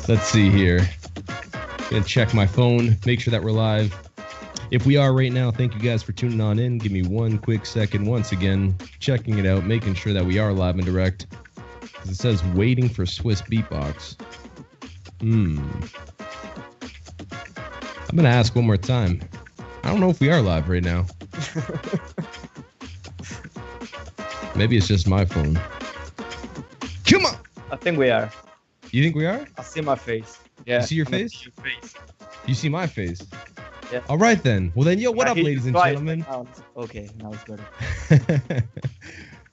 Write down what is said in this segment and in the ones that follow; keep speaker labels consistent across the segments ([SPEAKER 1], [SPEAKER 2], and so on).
[SPEAKER 1] Let's see here. Gonna check my phone, make sure that we're live. If we are right now, thank you guys for tuning on in. Give me one quick second. Once again, checking it out, making sure that we are live and direct. It says waiting for Swissbeatbox. I'm gonna ask one more time. I don't know if we are live right now. Maybe it's just my phone. Come on!
[SPEAKER 2] I think we are.
[SPEAKER 1] You think we are?
[SPEAKER 2] I see my face. Yeah.
[SPEAKER 1] You see your face?
[SPEAKER 2] See your face.
[SPEAKER 1] You see my face?
[SPEAKER 2] Yeah.
[SPEAKER 1] All right then. Well then, yo, what up, ladies and gentlemen?
[SPEAKER 2] Okay, now it's better.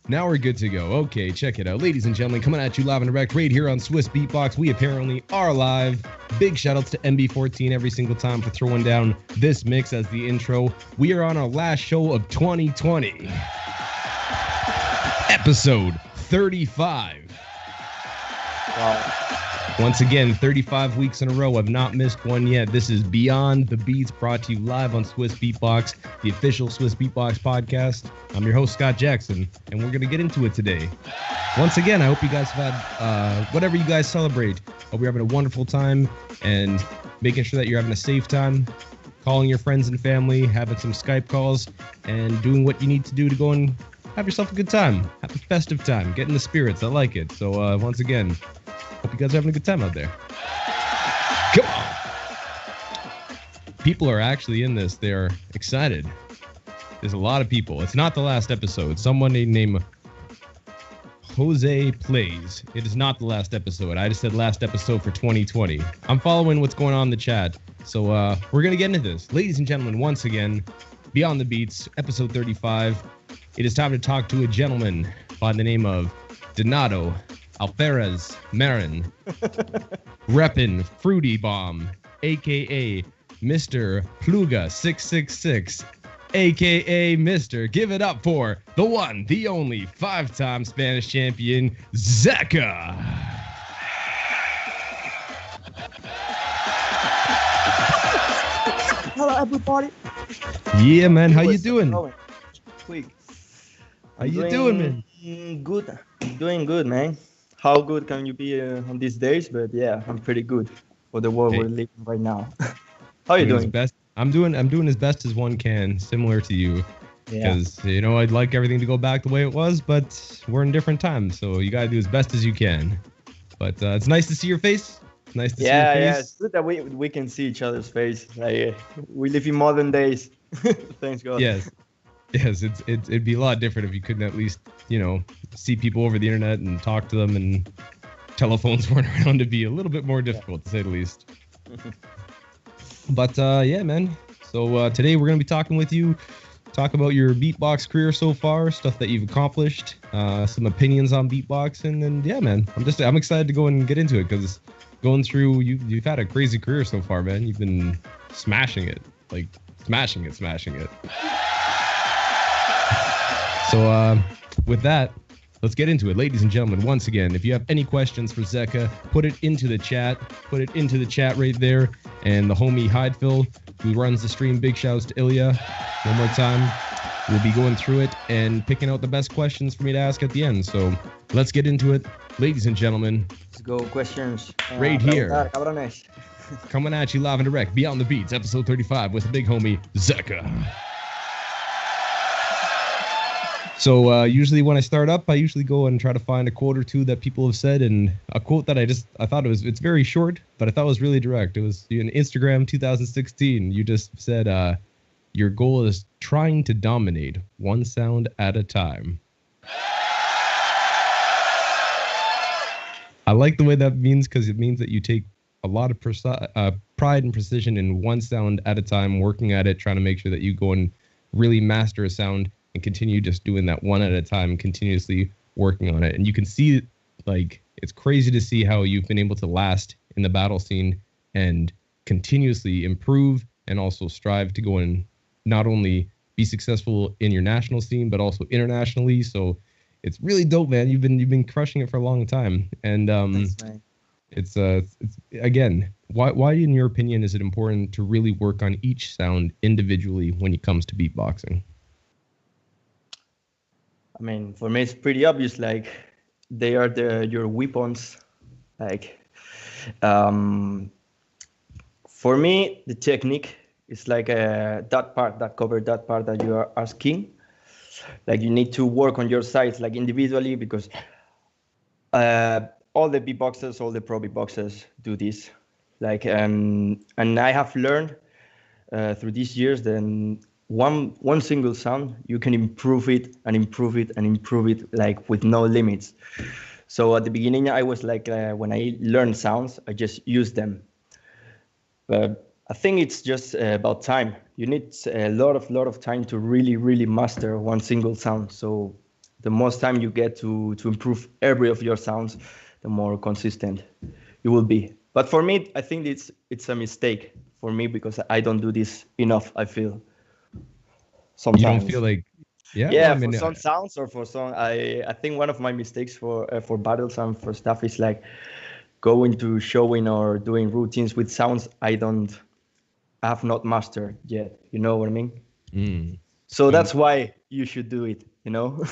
[SPEAKER 1] Now we're good to go. Okay, check it out. Ladies and gentlemen, coming at you live and direct right here on Swissbeatbox. We apparently are live. Big shoutouts to MB14 every single time for throwing down this mix as the intro. We are on our last show of 2020. Episode 35.
[SPEAKER 2] Wow.
[SPEAKER 1] Once again, 35 weeks in a row. I've not missed one yet. This is Beyond the Beats, brought to you live on Swissbeatbox, the official Swissbeatbox podcast. I'm your host, Scott Jackson, and we're going to get into it today. Once again, I hope you guys have had whatever you guys celebrate. Hope you're having a wonderful time and making sure that you're having a safe time, calling your friends and family, having some Skype calls, and doing what you need to do to go and have yourself a good time. Have a festive time. Get in the spirits. I like it. So once again, hope you guys are having a good time out there. Come on. People are actually in this. They're excited. There's a lot of people. It's not the last episode. Someone named Jose Plays. It is not the last episode. I just said last episode for 2020. I'm following what's going on in the chat. So we're going to get into this. Ladies and gentlemen, once again, Beyond the Beats, episode 35. It is time to talk to a gentleman by the name of Donato Alferez Marin, reppin' Fruity Bomb, a.k.a. Mr. Pluga 666, a.k.a. Mr. Give It Up for the one, the only, 5-time Spanish champion, Zekka.
[SPEAKER 2] Hello, everybody.
[SPEAKER 1] Yeah, man. How you doing?
[SPEAKER 2] Quick.
[SPEAKER 1] How you doing, man?
[SPEAKER 2] Good. Doing good, man. How good can you be on these days? But yeah, I'm pretty good for the world we're living right now. How are you doing?
[SPEAKER 1] Best. I'm doing as best as one can, similar to you. Because I'd like everything to go back the way it was, but we're in different times, so you gotta do as best as you can. But it's nice to see your face. It's nice to see your face.
[SPEAKER 2] Yeah, it's good that we can see each other's face. Like, we live in modern days. Thanks God.
[SPEAKER 1] Yes, it'd be a lot different if you couldn't at least see people over the internet and talk to them, and telephones weren't around. To be a little bit more difficult, to say the least. But yeah, man. So today we're gonna be talking with you, talk about your beatbox career so far, stuff that you've accomplished, some opinions on beatboxing, and yeah, man, I'm excited to go and get into it because going through you've had a crazy career so far, man. You've been smashing it, like smashing it. So with that, let's get into it. Ladies and gentlemen, once again, if you have any questions for Zekka, put it into the chat. Put it into the chat right there. And the homie Hydeville, who runs the stream, big shouts to Ilya. One more time. We'll be going through it and picking out the best questions for me to ask at the end. So let's get into it. Ladies and gentlemen.
[SPEAKER 2] Let's go. Questions.
[SPEAKER 1] Right here. Coming at you live and direct. Beyond the Beats, episode 35 with the big homie Zekka. So usually when I start up, I usually go and try to find a quote or two that people have said, and a quote that I thought it's very short, but I thought it was really direct. It was in Instagram 2016. You just said, your goal is trying to dominate one sound at a time. I like the way that means, because it means that you take a lot of pride and precision in one sound at a time, working at it, trying to make sure that you go and really master a sound and continue just doing that one at a time, continuously working on it. And you can see, like, it's crazy to see how you've been able to last in the battle scene and continuously improve and also strive to go and not only be successful in your national scene, but also internationally. So it's really dope, man. You've been crushing it for a long time. And it's again, why in your opinion is it important to really work on each sound individually when it comes to beatboxing?
[SPEAKER 2] I mean, for me, it's pretty obvious. Like, they are your weapons. Like, Um, for me, the technique is like that part that you are asking. Like you need to work on your sides like individually because all the beatboxers, all the pro beatboxers do this. Like and I have learned through these years then one single sound you can improve it and improve it and improve it like with no limits. So at the beginning I was like when I learned sounds I just used them, but I think it's just about time. You need a lot of time to really master one single sound. So the most time you get to improve every of your sounds, the more consistent you will be. But for me, I think it's a mistake for me because I don't do this enough. I feel sometimes.
[SPEAKER 1] You don't feel like,
[SPEAKER 2] Yeah,
[SPEAKER 1] well, I
[SPEAKER 2] for
[SPEAKER 1] mean,
[SPEAKER 2] some sounds or for some, I think one of my mistakes for battles and for stuff is like going to showing or doing routines with sounds I have not mastered yet. You know what I mean? So that's why you should do it. You know.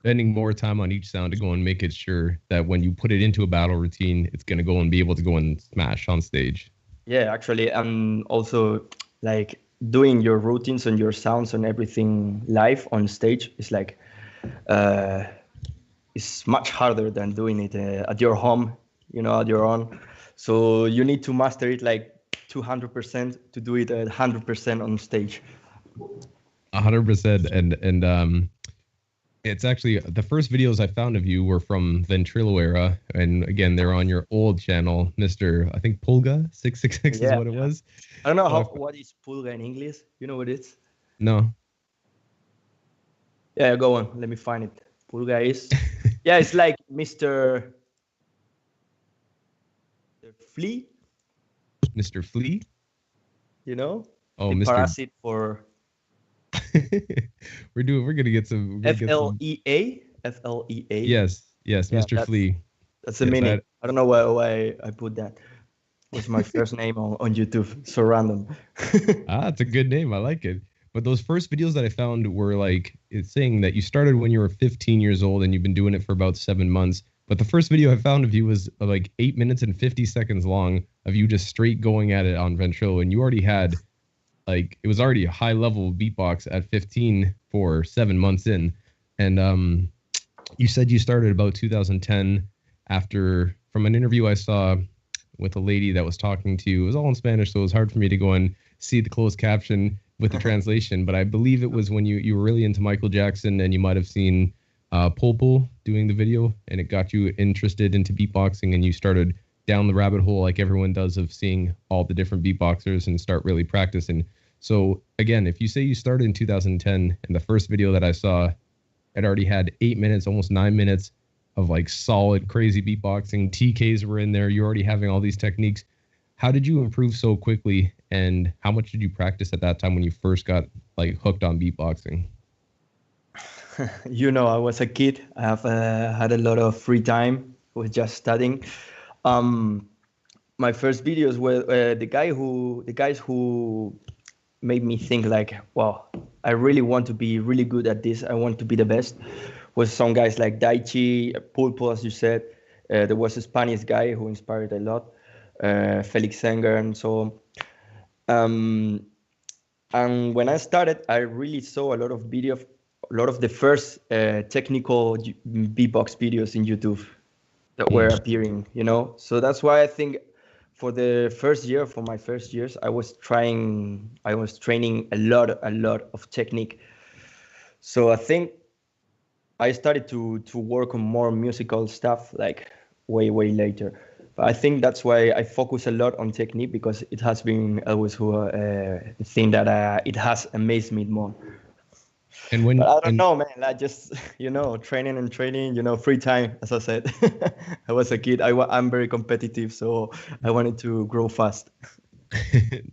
[SPEAKER 1] Spending more time on each sound to go and make it sure that when you put it into a battle routine, it's going to go and be able to go and smash on stage.
[SPEAKER 2] Yeah, actually, and also like doing your routines and your sounds and everything live on stage is like it's much harder than doing it at your home, you know, at your own. So you need to master it like 200% to do it at 100% on stage.
[SPEAKER 1] 100%, and it's actually the first videos I found of you were from Ventrilo era, and again they're on your old channel, Mr. I think Pulga 666 is what it was.
[SPEAKER 2] I don't know what is Pulga in English. You know what it is?
[SPEAKER 1] No.
[SPEAKER 2] Yeah, go on. Let me find it. Pulga is yeah, it's like Mr. Flea.
[SPEAKER 1] Mr. Flea.
[SPEAKER 2] You know?
[SPEAKER 1] Oh,
[SPEAKER 2] the
[SPEAKER 1] Mr.
[SPEAKER 2] Parasite for.
[SPEAKER 1] We're gonna get some
[SPEAKER 2] FLEA.
[SPEAKER 1] Yes, Mr. Flea.
[SPEAKER 2] That's the meaning. I don't know why I put that. It was my first name on YouTube. So random.
[SPEAKER 1] It's a good name. I like it. But those first videos that I found were like it's saying that you started when you were 15 years old and you've been doing it for about 7 months. But the first video I found of you was like 8 minutes and 50 seconds long of you just straight going at it on Ventrilo, and you already had like it was already a high level beatbox at 15 for 7 months in. And you said you started about 2010 after from an interview I saw with a lady that was talking to you. It was all in Spanish, so it was hard for me to go and see the closed caption with the translation, but I believe it was when you were really into Michael Jackson and you might have seen Pulpo doing the video and it got you interested into beatboxing and you started down the rabbit hole like everyone does of seeing all the different beatboxers and start really practicing. So again, if you say you started in 2010 and the first video that I saw, it already had 8 minutes, almost 9 minutes of like solid crazy beatboxing, TKs were in there, you're already having all these techniques. How did you improve so quickly and how much did you practice at that time when you first got like hooked on beatboxing?
[SPEAKER 2] You know, I was a kid. I have had a lot of free time. I was just studying. My first videos were the guys who made me think like, wow, I really want to be really good at this. I want to be the best. Was some guys like Daichi, Pulpo, as you said. There was a Spanish guy who inspired a lot, Felix Sanger, and so on. And when I started, I really saw a lot of the first technical beatbox videos in YouTube that were appearing, you know. So that's why I think for my first years, I was training a lot of technique. So I think I started to work on more musical stuff like way later. But I think that's why I focus a lot on technique because it has been always the thing that it has amazed me more.
[SPEAKER 1] And when
[SPEAKER 2] but I don't know, man. I just training, free time. As I said, I was a kid. I'm very competitive, so I wanted to grow fast.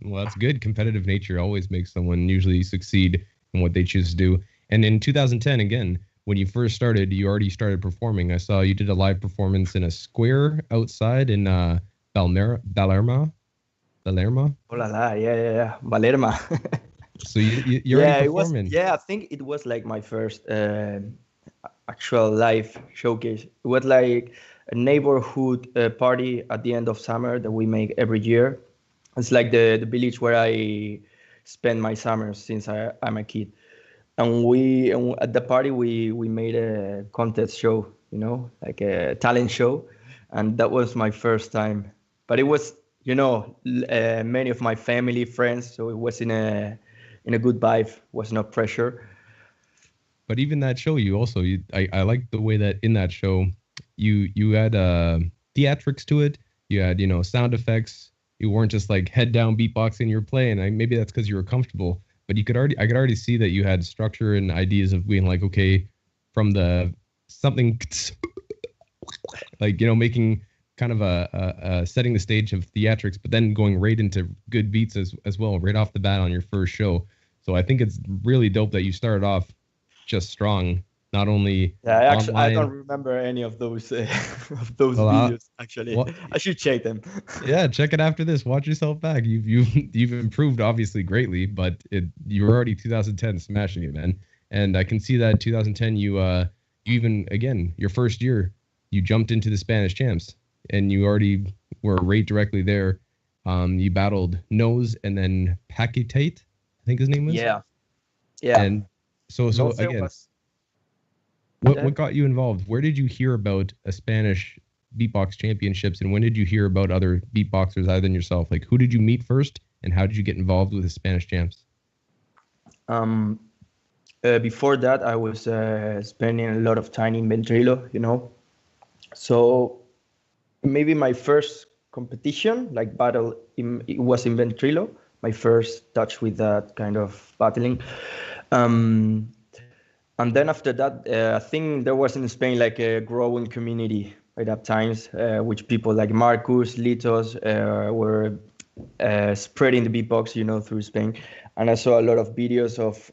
[SPEAKER 1] Well, that's good. Competitive nature always makes someone usually succeed in what they choose to do. And in 2010, again, when you first started, you already started performing. I saw you did a live performance in a square outside in Balerma.
[SPEAKER 2] Oh la la, yeah, Balerma.
[SPEAKER 1] So you're already performing.
[SPEAKER 2] I think it was like my first actual live showcase. It was like a neighborhood party at the end of summer that we make every year. It's like the village where I spend my summers since I'm a kid. And at the party we made a contest show, like a talent show, and that was my first time. But it was, many of my family friends, so it was in a good vibe. Was no pressure.
[SPEAKER 1] But even that show, I like the way that in that show, you had theatrics to it. You had sound effects. You weren't just like head down beatboxing. You were playing. Maybe that's because you were comfortable. But I could already see that you had structure and ideas of being like, okay, from the something like making kind of a setting the stage of theatrics, but then going right into good beats as well right off the bat on your first show. So I think it's really dope that you started off just strong. Not only
[SPEAKER 2] I don't remember any of those videos actually. Well, I should check them.
[SPEAKER 1] Yeah, check it after this. Watch yourself back. You've improved obviously greatly, but you were already 2010 smashing it, man. And I can see that 2010 you even again your first year you jumped into the Spanish Champs and you already were right directly there. You battled Nose and then Pakitate, I think his name was.
[SPEAKER 2] Yeah.
[SPEAKER 1] And so again. What got you involved? Where did you hear about a Spanish beatbox championships, and when did you hear about other beatboxers other than yourself? Like, who did you meet first, and how did you get involved with the Spanish champs?
[SPEAKER 2] Before that, I was spending a lot of time in Ventrilo, So maybe my first competition, like battle, it was in Ventrilo. My first touch with that kind of battling. And then after that, I think there was in Spain like a growing community at that times, which people like Marcus, Litos were spreading the beatbox, through Spain. And I saw a lot of videos of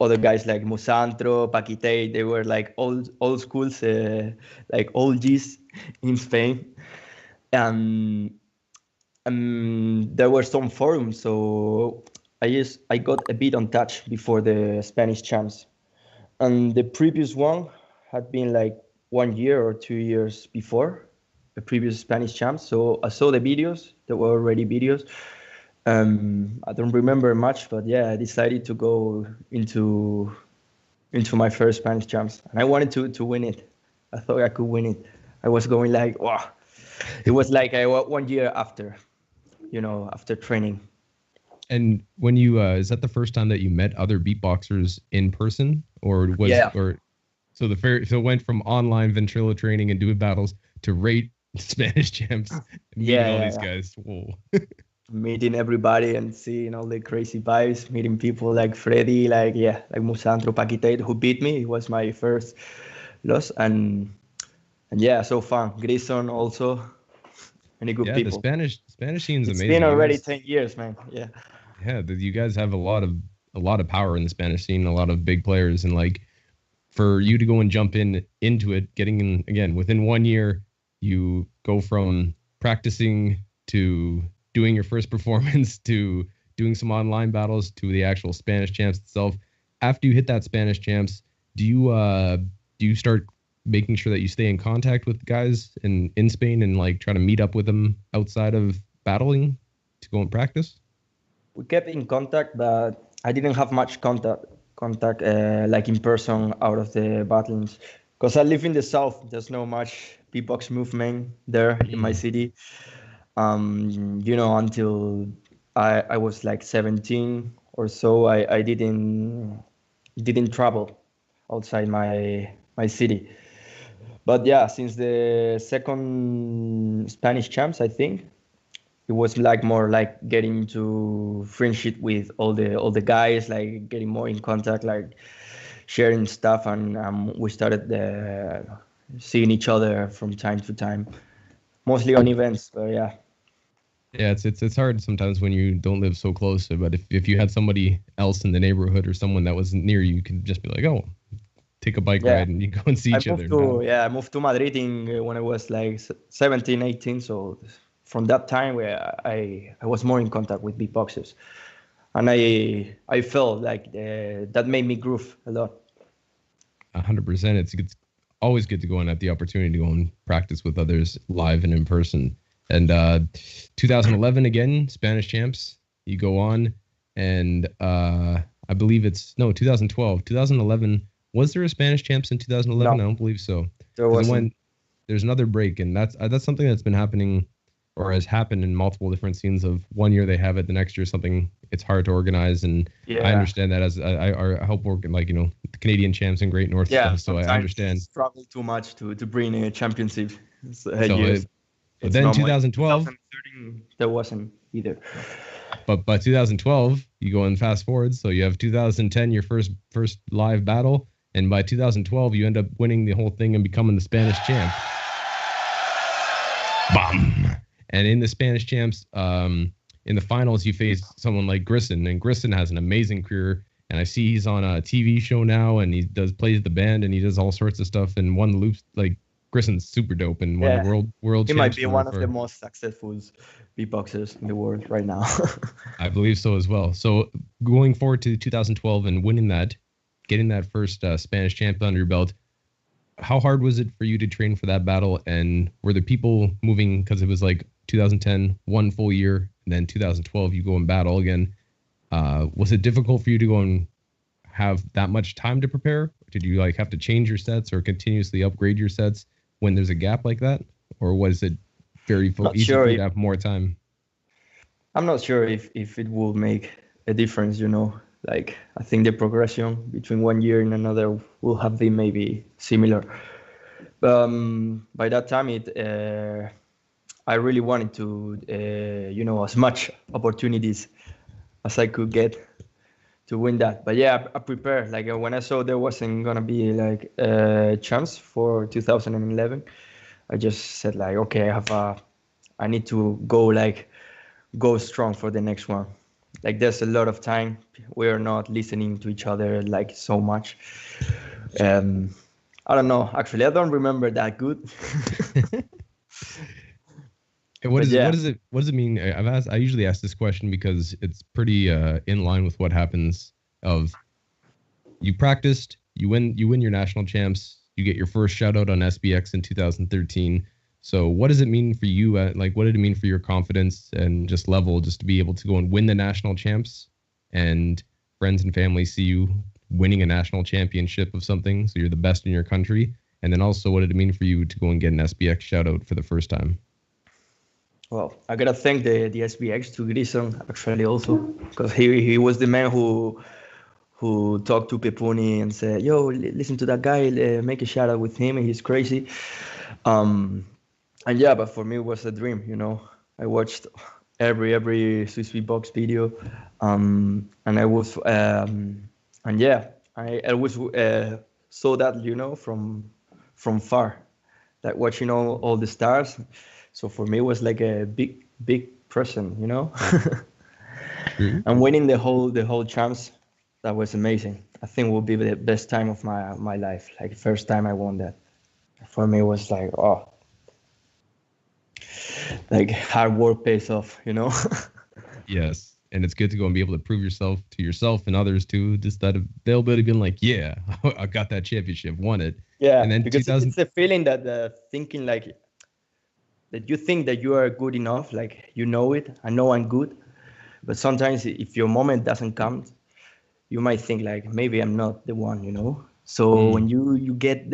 [SPEAKER 2] other guys like Musantro, Paquite. They were like old schools, like old G's in Spain. And there were some forums, so I got a bit on touch before the Spanish champs. And the previous one had been like 1 year or 2 years before the previous Spanish champs. So I saw the videos. There were already videos. I don't remember much, but yeah, I decided to go into my first Spanish champs, and I wanted to win it. I thought I could win it. I was going like, wow. It was like 1 year after, after training.
[SPEAKER 1] And when you is that the first time that you met other beatboxers in person, or was so it went from online Ventrilo training and doing battles to rate Spanish champs and meeting all these guys. Whoa.
[SPEAKER 2] Meeting everybody and seeing all the crazy vibes, meeting people like Freddy, like Musantro, Paquite, who beat me. It was my first loss, and yeah, so fun. Grison also, many good people.
[SPEAKER 1] The Spanish scene's amazing.
[SPEAKER 2] It's been already 10 years, man. Yeah.
[SPEAKER 1] Yeah, you guys have a lot of power in the Spanish scene, a lot of big players, and like for you to go and jump into it, getting in again within 1 year, you go from practicing to doing your first performance to doing some online battles to the actual Spanish champs itself. After you hit that Spanish champs, do you start making sure that you stay in contact with guys in Spain and like try to meet up with them outside of battling to go and practice?
[SPEAKER 2] We kept in contact, but I didn't have much contact like in person out of the battles, because I live in the south. There's no much beatbox movement there in my city. Until I was like 17 or so, I didn't travel outside my city. But yeah, since the second Spanish champs, I think it was like more like getting to friendship with all the guys, like getting more in contact, like sharing stuff, and we started seeing each other from time to time, mostly on events. But yeah.
[SPEAKER 1] Yeah, it's hard sometimes when you don't live so close. But if you had somebody else in the neighborhood or someone that wasn't near you, you could just be like, oh, take a bike ride and you go and see each other.
[SPEAKER 2] I moved to Madrid when I was like 17, 18. So from that time, where I was more in contact with beatboxers, and I felt like that made me groove a lot.
[SPEAKER 1] 100%. It's always good to go and have the opportunity to go and practice with others live and in person. And 2011 again, Spanish champs. You go on, and I believe it's 2012, 2011. Was there a Spanish champs in 2011?
[SPEAKER 2] No,
[SPEAKER 1] I don't believe so.
[SPEAKER 2] there wasn't.
[SPEAKER 1] There's another break, and that's something that's been happening, or has happened in multiple different scenes. Of one year they have it, the next year something. It's hard to organize, and I understand that as I help work in, like, the Canadian champs and Great North stuff. So I understand.
[SPEAKER 2] Struggle too much to bring a championship.
[SPEAKER 1] But then 2012,
[SPEAKER 2] 2013, there wasn't either.
[SPEAKER 1] But by 2012, you go and fast forward. So you have 2010, your first live battle, and by 2012, you end up winning the whole thing and becoming the Spanish champ. Bam! And in the Spanish champs, in the finals, you face someone like Grisson, and Grisson has an amazing career. And I see he's on a TV show now, and he plays the band, and he does all sorts of stuff, and won the loops. Like, Grisson's super dope and won the world.
[SPEAKER 2] He might be one of the most successful beatboxers in the world right now.
[SPEAKER 1] I believe so as well. So going forward to 2012 and winning that, getting that first Spanish champ under your belt, how hard was it for you to train for that battle? And were the people moving, because it was like 2010, 1 full year, and then 2012 you go and battle again. Was it difficult for you to go and have that much time to prepare? Did you like have to change your sets or continuously upgrade your sets when there's a gap like that? Or was it very easy for you to have more time?
[SPEAKER 2] I'm not sure if it will make a difference, Like, I think the progression between 1 year and another will have been maybe similar. By that time, I really wanted to, as much opportunities as I could get to win that. But yeah, I prepared. Like, when I saw there wasn't gonna be like a chance for 2011, I just said like, okay, I need to go strong for the next one. Like, there's a lot of time. We are not listening to each other like so much. I don't know. Actually, I don't remember that good.
[SPEAKER 1] What does it mean? I usually ask this question because it's pretty in line with what happens. Of you practiced, you win your national champs, you get your first shout out on SBX in 2013. So what does it mean for you? What did it mean for your confidence and just level, just to be able to go and win the national champs, and friends and family see you winning a national championship of something, so you're the best in your country? And then also, what did it mean for you to go and get an SBX shout out for the first time?
[SPEAKER 2] Well, I gotta thank the SBX to Grisson actually also, because he was the man who talked to Papuni and said, "Yo, listen to that guy, make a shout out with him, he's crazy." And yeah, but for me it was a dream, I watched every Swissbeatbox video, and I was and yeah, I always saw that, from far, like watching all the stars. So for me, it was like a big present,
[SPEAKER 1] Mm-hmm.
[SPEAKER 2] And winning the whole champs, that was amazing. I think will be the best time of my life. Like, first time I won that, for me it was like, oh, like hard work pays off,
[SPEAKER 1] Yes, and it's good to go and be able to prove yourself to yourself and others too. Just that they'll be like, yeah, I got that championship, won it.
[SPEAKER 2] Yeah,
[SPEAKER 1] and then
[SPEAKER 2] because it's a feeling that thinking like that you think that you are good enough, like it. I know I'm good, but sometimes if your moment doesn't come, you might think like maybe I'm not the one, So when you get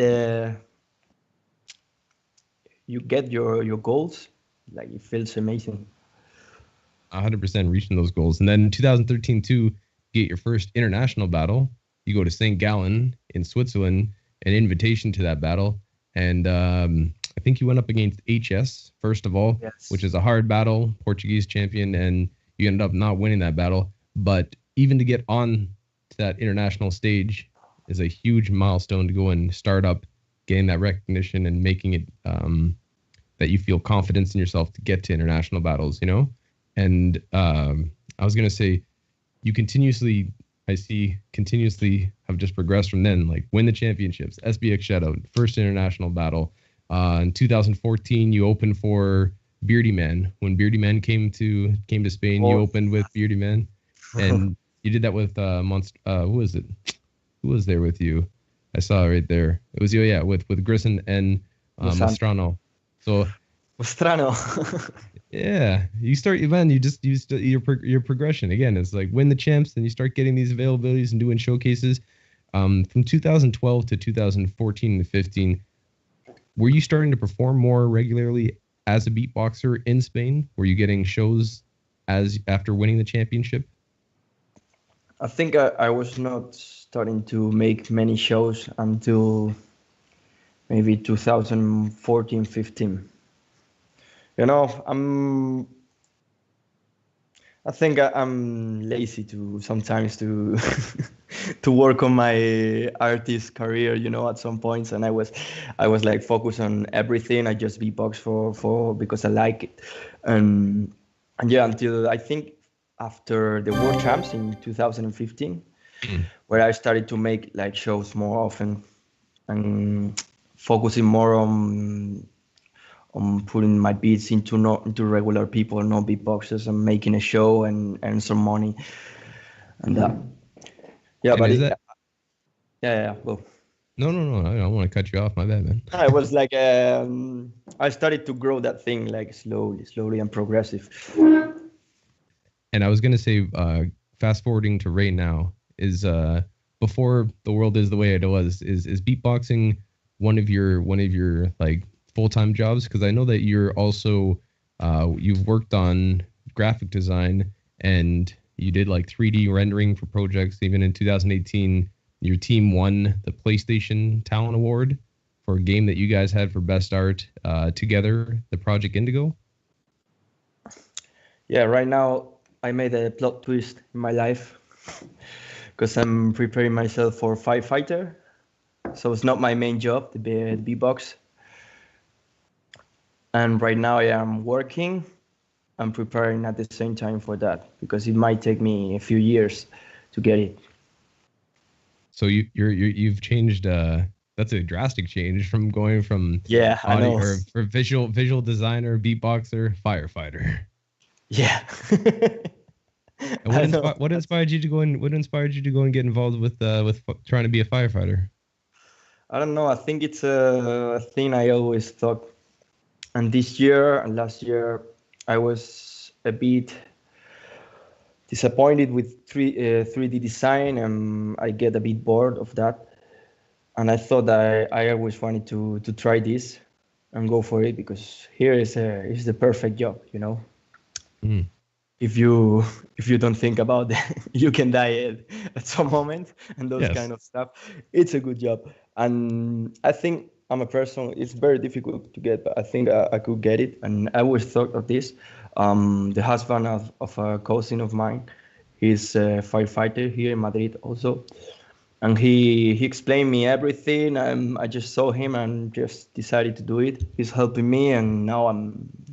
[SPEAKER 2] your goals, like it feels amazing.
[SPEAKER 1] 100% reaching those goals. And then in 2013 too, you get your first international battle. You go to St. Gallen in Switzerland, an invitation to that battle. And I think you went up against HS, first of all,
[SPEAKER 2] yes,
[SPEAKER 1] which is a hard battle, Portuguese champion, and you ended up not winning that battle. But even to get on to that international stage is a huge milestone to go and start up, getting that recognition and making it that you feel confidence in yourself to get to international battles, And I was going to say, you continuously have just progressed from then, like win the championships, SBX Shadow, first international battle. In 2014, you opened for Beardy Man. When Beardy Man came to Spain, you opened with Beardy Man, and you did that with Monster. Who was it? Who was there with you? I saw it right there. It was with Grissom and Mastrano. So
[SPEAKER 2] Mastrano.
[SPEAKER 1] yeah, you start, man. Your progression again. It's like win the champs, then you start getting these availabilities and doing showcases. From 2012 to 2014 to 15, were you starting to perform more regularly as a beatboxer in Spain? Were you getting shows after winning the championship?
[SPEAKER 2] I think I was not starting to make many shows until maybe 2014, 15. You know, I think I'm lazy to sometimes to to work on my artist career, you know, at some points, and I was like focused on everything. I just beatbox for because I like it, and yeah, until I think after the World Champs in 2015, where I started to make like shows more often and focusing more on putting my beats into regular people, no beatboxers, and making a show and earn some money, and that. Yeah,
[SPEAKER 1] And
[SPEAKER 2] but
[SPEAKER 1] is that?
[SPEAKER 2] yeah. Well,
[SPEAKER 1] No. I don't want to cut you off. My bad, man.
[SPEAKER 2] I was like, I started to grow that thing like slowly and progressive.
[SPEAKER 1] And I was gonna say, fast forwarding to right now is before the world is the way it was. Is beatboxing one of your like full-time jobs? Because I know that you're also you've worked on graphic design and you did like 3D rendering for projects. Even in 2018, your team won the PlayStation Talent Award for a game that you guys had for best art together, the Project Indigo.
[SPEAKER 2] Yeah, right now I made a plot twist in my life because I'm preparing myself for firefighter. So it's not my main job, the beatbox. And right now I am working and preparing at the same time for that because it might take me a few years to get it.
[SPEAKER 1] So you've changed. That's a drastic change from going from
[SPEAKER 2] I know.
[SPEAKER 1] or visual designer, beatboxer, firefighter.
[SPEAKER 2] Yeah.
[SPEAKER 1] And what inspired you to go and get involved with trying to be a firefighter?
[SPEAKER 2] I don't know. I think it's a thing I always thought. And this year and last year, I was a bit disappointed with 3D design, and I get a bit bored of that. And I thought that I always wanted to try this and go for it because here is the perfect job, you know.
[SPEAKER 1] Mm.
[SPEAKER 2] If you don't think about it, you can die at some moment and those kind of stuff. It's a good job, and I think I'm a person. It's very difficult to get, but I think I could get it. And I always thought of this. The husband of a cousin of mine, he's a firefighter here in Madrid also, and he explained me everything. I just saw him and just decided to do it. He's helping me, and now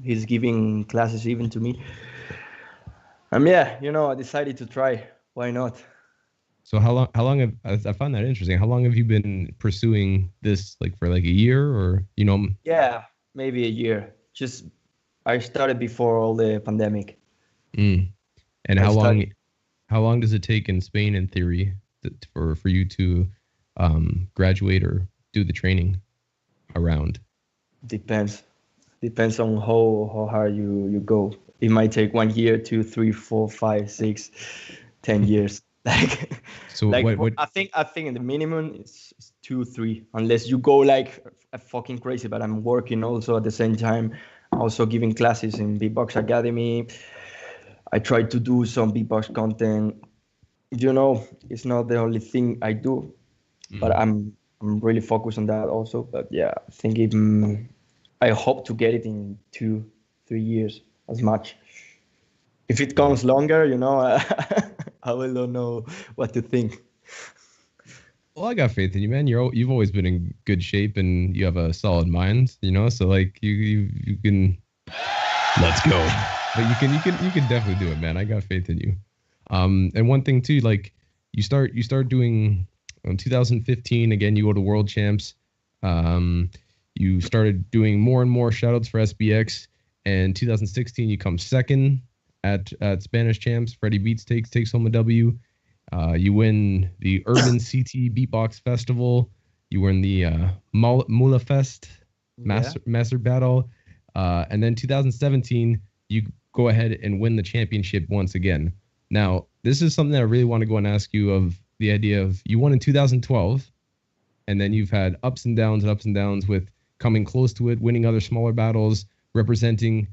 [SPEAKER 2] he's giving classes even to me. Yeah, you know, I decided to try. Why not?
[SPEAKER 1] So how long have I found that interesting? How long have you been pursuing this, like for like a year or, you know?
[SPEAKER 2] Yeah, maybe a year. Just I started before all the pandemic.
[SPEAKER 1] And how long does it take in Spain in theory for you to graduate or do the training around?
[SPEAKER 2] Depends on how hard you go. It might take 1 year, 2, 3, 4, 5, 6, 10 years. Like,
[SPEAKER 1] so
[SPEAKER 2] like
[SPEAKER 1] what?
[SPEAKER 2] I think the minimum is 2, 3, unless you go like a fucking crazy. But I'm working also at the same time, also giving classes in Beatbox Academy. I try to do some beatbox content. You know, it's not the only thing I do, but I'm really focused on that also. But yeah, I think I hope to get it in 2, 3 years as much. If it comes longer, you know, I will don't know what to think.
[SPEAKER 1] Well, I got faith in you, man. You've always been in good shape and you have a solid mind, you know. So like you can, let's go. But you can definitely do it, man. I got faith in you. And one thing too, like you start doing in 2015 again. You go to World Champs. You started doing more and more shoutouts for SBX. And 2016, you come second at Spanish Champs. Freddie Beats takes home a W. You win the Urban CT Beatbox Festival. You were in the Mula Fest
[SPEAKER 2] Yeah.
[SPEAKER 1] Master Battle. And then 2017, you go ahead and win the championship once again. Now, this is something that I really want to go and ask you of the idea of you won in 2012, and then you've had ups and downs with coming close to it, winning other smaller battles, representing.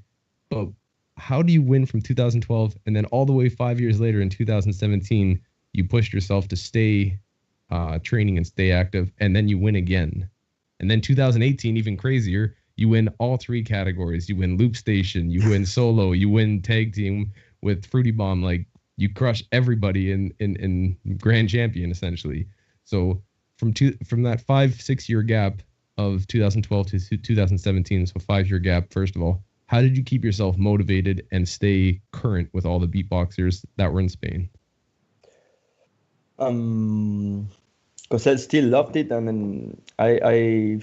[SPEAKER 1] But how do you win from 2012 and then all the way 5 years later in 2017, you pushed yourself to stay training and stay active, and then you win again. And then 2018, even crazier, you win all three categories. You win loop station, you win solo, you win tag team with Fruity Bomb. Like, you crush everybody in Grand Champion, essentially. So from that 5-6 year gap of 2012 to 2017, so 5 year gap, first of all, how did you keep yourself motivated and stay current with all the beatboxers that were in Spain?
[SPEAKER 2] Because I still loved it. I mean, I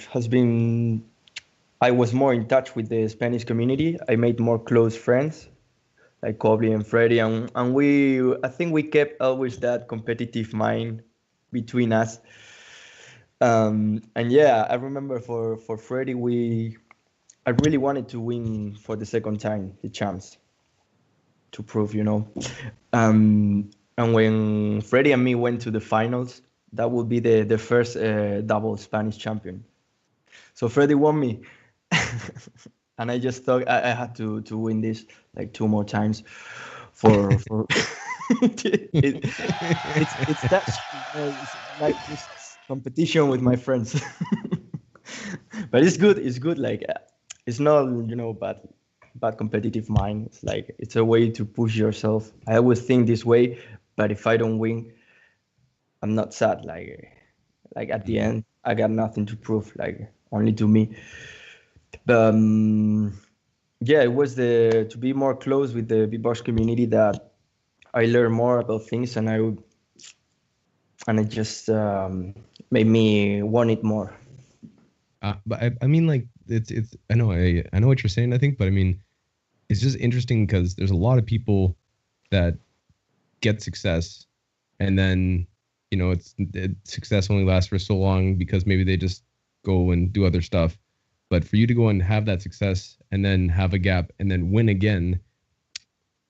[SPEAKER 2] was more in touch with the Spanish community. I made more close friends, like Kobe and Freddie, and I think we kept always that competitive mind between us. And yeah, I remember for Freddie, I really wanted to win for the second time the champs to prove, and when Freddie and me went to the finals, that would be the first double Spanish champion. So Freddie won me, and I just thought I had to win this like 2 more times for it's that it's like this competition with my friends. But it's good, like it's not bad competitive mind. It's like it's a way to push yourself. I always think this way, but if I don't win, I'm not sad. Like at the end, I got nothing to prove, like only to me. But yeah, it was to be more close with the beatbox community that I learned more about things, and it just made me want it more.
[SPEAKER 1] But I mean, like, it's I know what you're saying, I think, but I mean, it's just interesting because there's a lot of people that get success, and then success only lasts for so long because maybe they just go and do other stuff. But for you to go and have that success and then have a gap and then win again,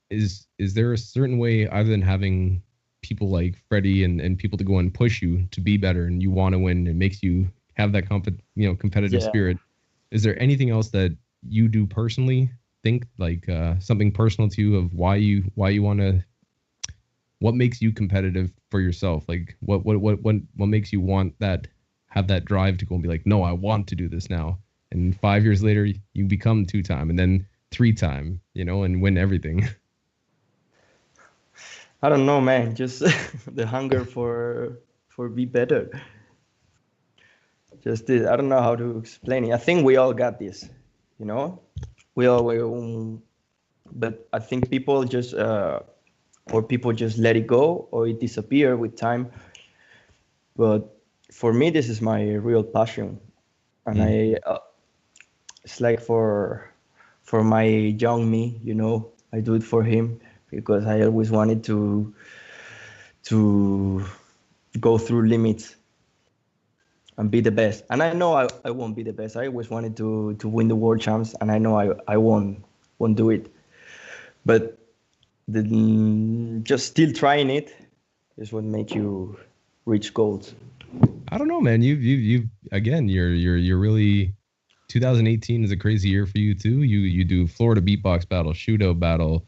[SPEAKER 1] is there a certain way, other than having people like Freddie and people to go and push you to be better and you want to win, it makes you have that competitive spirit? Is there anything else that you do personally, think like something personal to you, of why you want to, what makes you competitive for yourself? Like what makes you have that drive to go and be like, no, I want to do this now. And 5 years later, you become 2-time and then 3-time, and win everything.
[SPEAKER 2] I don't know, man. Just the hunger for be better. Just this. I don't know how to explain it. I think we all got this, We all, but I think people just let it go, or it disappear with time. But for me, this is my real passion, and it's like for my young me, I do it for him because I always wanted to go through limits and be the best. And I know I won't be the best. I always wanted to win the world champs, and I know I won't do it. But just still trying it is what makes you reach goals.
[SPEAKER 1] I don't know, man. You again, you're really, 2018 is a crazy year for you too. You do Florida Beatbox Battle, Shootout Battle,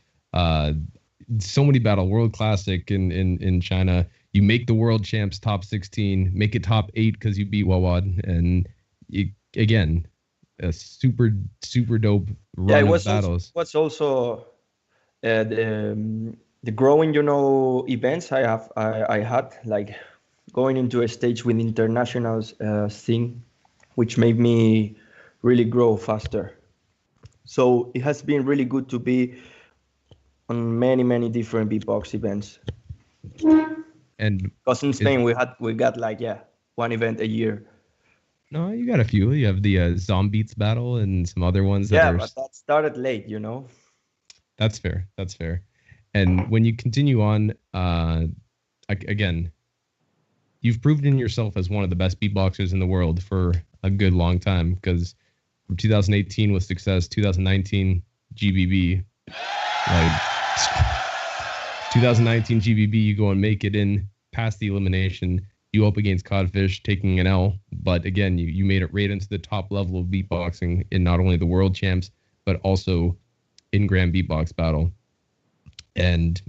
[SPEAKER 1] so many battle, World Classic in China. You make the World Champs top 16, make it top 8 because you beat Wawad, and again, a super dope run of battles.
[SPEAKER 2] What's also the growing, events I had, like going into a stage with internationals thing, which made me really grow faster. So it has been really good to be on many different beatbox events.
[SPEAKER 1] And
[SPEAKER 2] because in Spain we got like one event a year.
[SPEAKER 1] No, you got a few. You have the Zombeats battle and some other ones
[SPEAKER 2] but that started late,
[SPEAKER 1] That's fair. And when you continue on, again, you've proven yourself as one of the best beatboxers in the world for a good long time, because from 2018 with success, 2019 GBB, like 2019 GBB, you go and make it in past the elimination. You up against Codfish, taking an L, but again, you made it right into the top level of beatboxing in not only the world champs, but also in Grand Beatbox Battle, and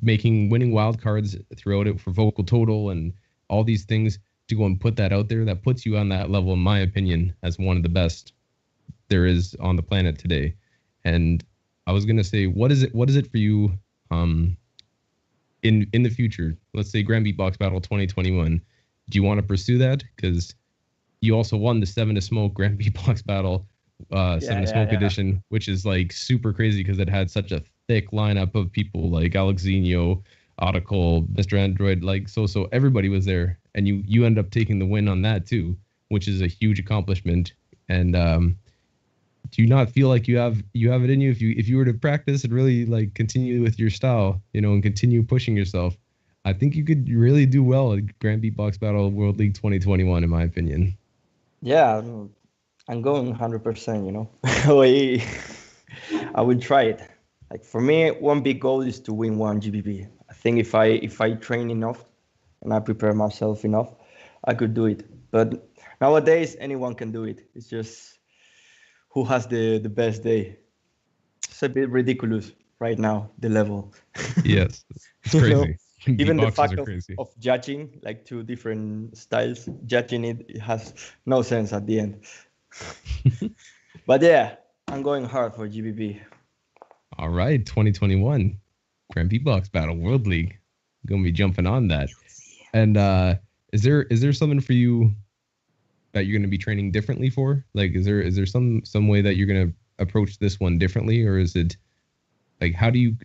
[SPEAKER 1] winning wild cards throughout it for vocal total and all these things, to go and put that out there, that puts you on that level, in my opinion, as one of the best there is on the planet today. And I was gonna say, what is it for you in the future? Let's say Grand Beatbox Battle 2021. Do you want to pursue that? Because you also won the 7 to Smoke Grand Beatbox Battle 7 to Smoke edition, which is like super crazy because it had such a thick lineup of people like Alexinho, Article, Mr. Android, like so everybody was there, and you end up taking the win on that too, which is a huge accomplishment. And do you not feel like you have it in you, if you were to practice and really like continue with your style, and continue pushing yourself? I think you could really do well at Grand Beatbox Battle World League 2021, in my opinion.
[SPEAKER 2] Yeah, I'm going 100%. I will try it. Like for me, one big goal is to win one GBB. I think if I train enough and I prepare myself enough, I could do it. But nowadays, anyone can do it. It's just who has the best day. It's a bit ridiculous right now, the level.
[SPEAKER 1] Yes, it's crazy.
[SPEAKER 2] Even the fact of judging like two different styles, judging it has no sense at the end. But yeah, I'm going hard for GBB.
[SPEAKER 1] All right, 2021 Grand Beatbox Battle World League. I'm gonna be jumping on that. And is there something for you that you're gonna be training differently for? Like, is there some way that you're gonna approach this one differently, or is it like how do you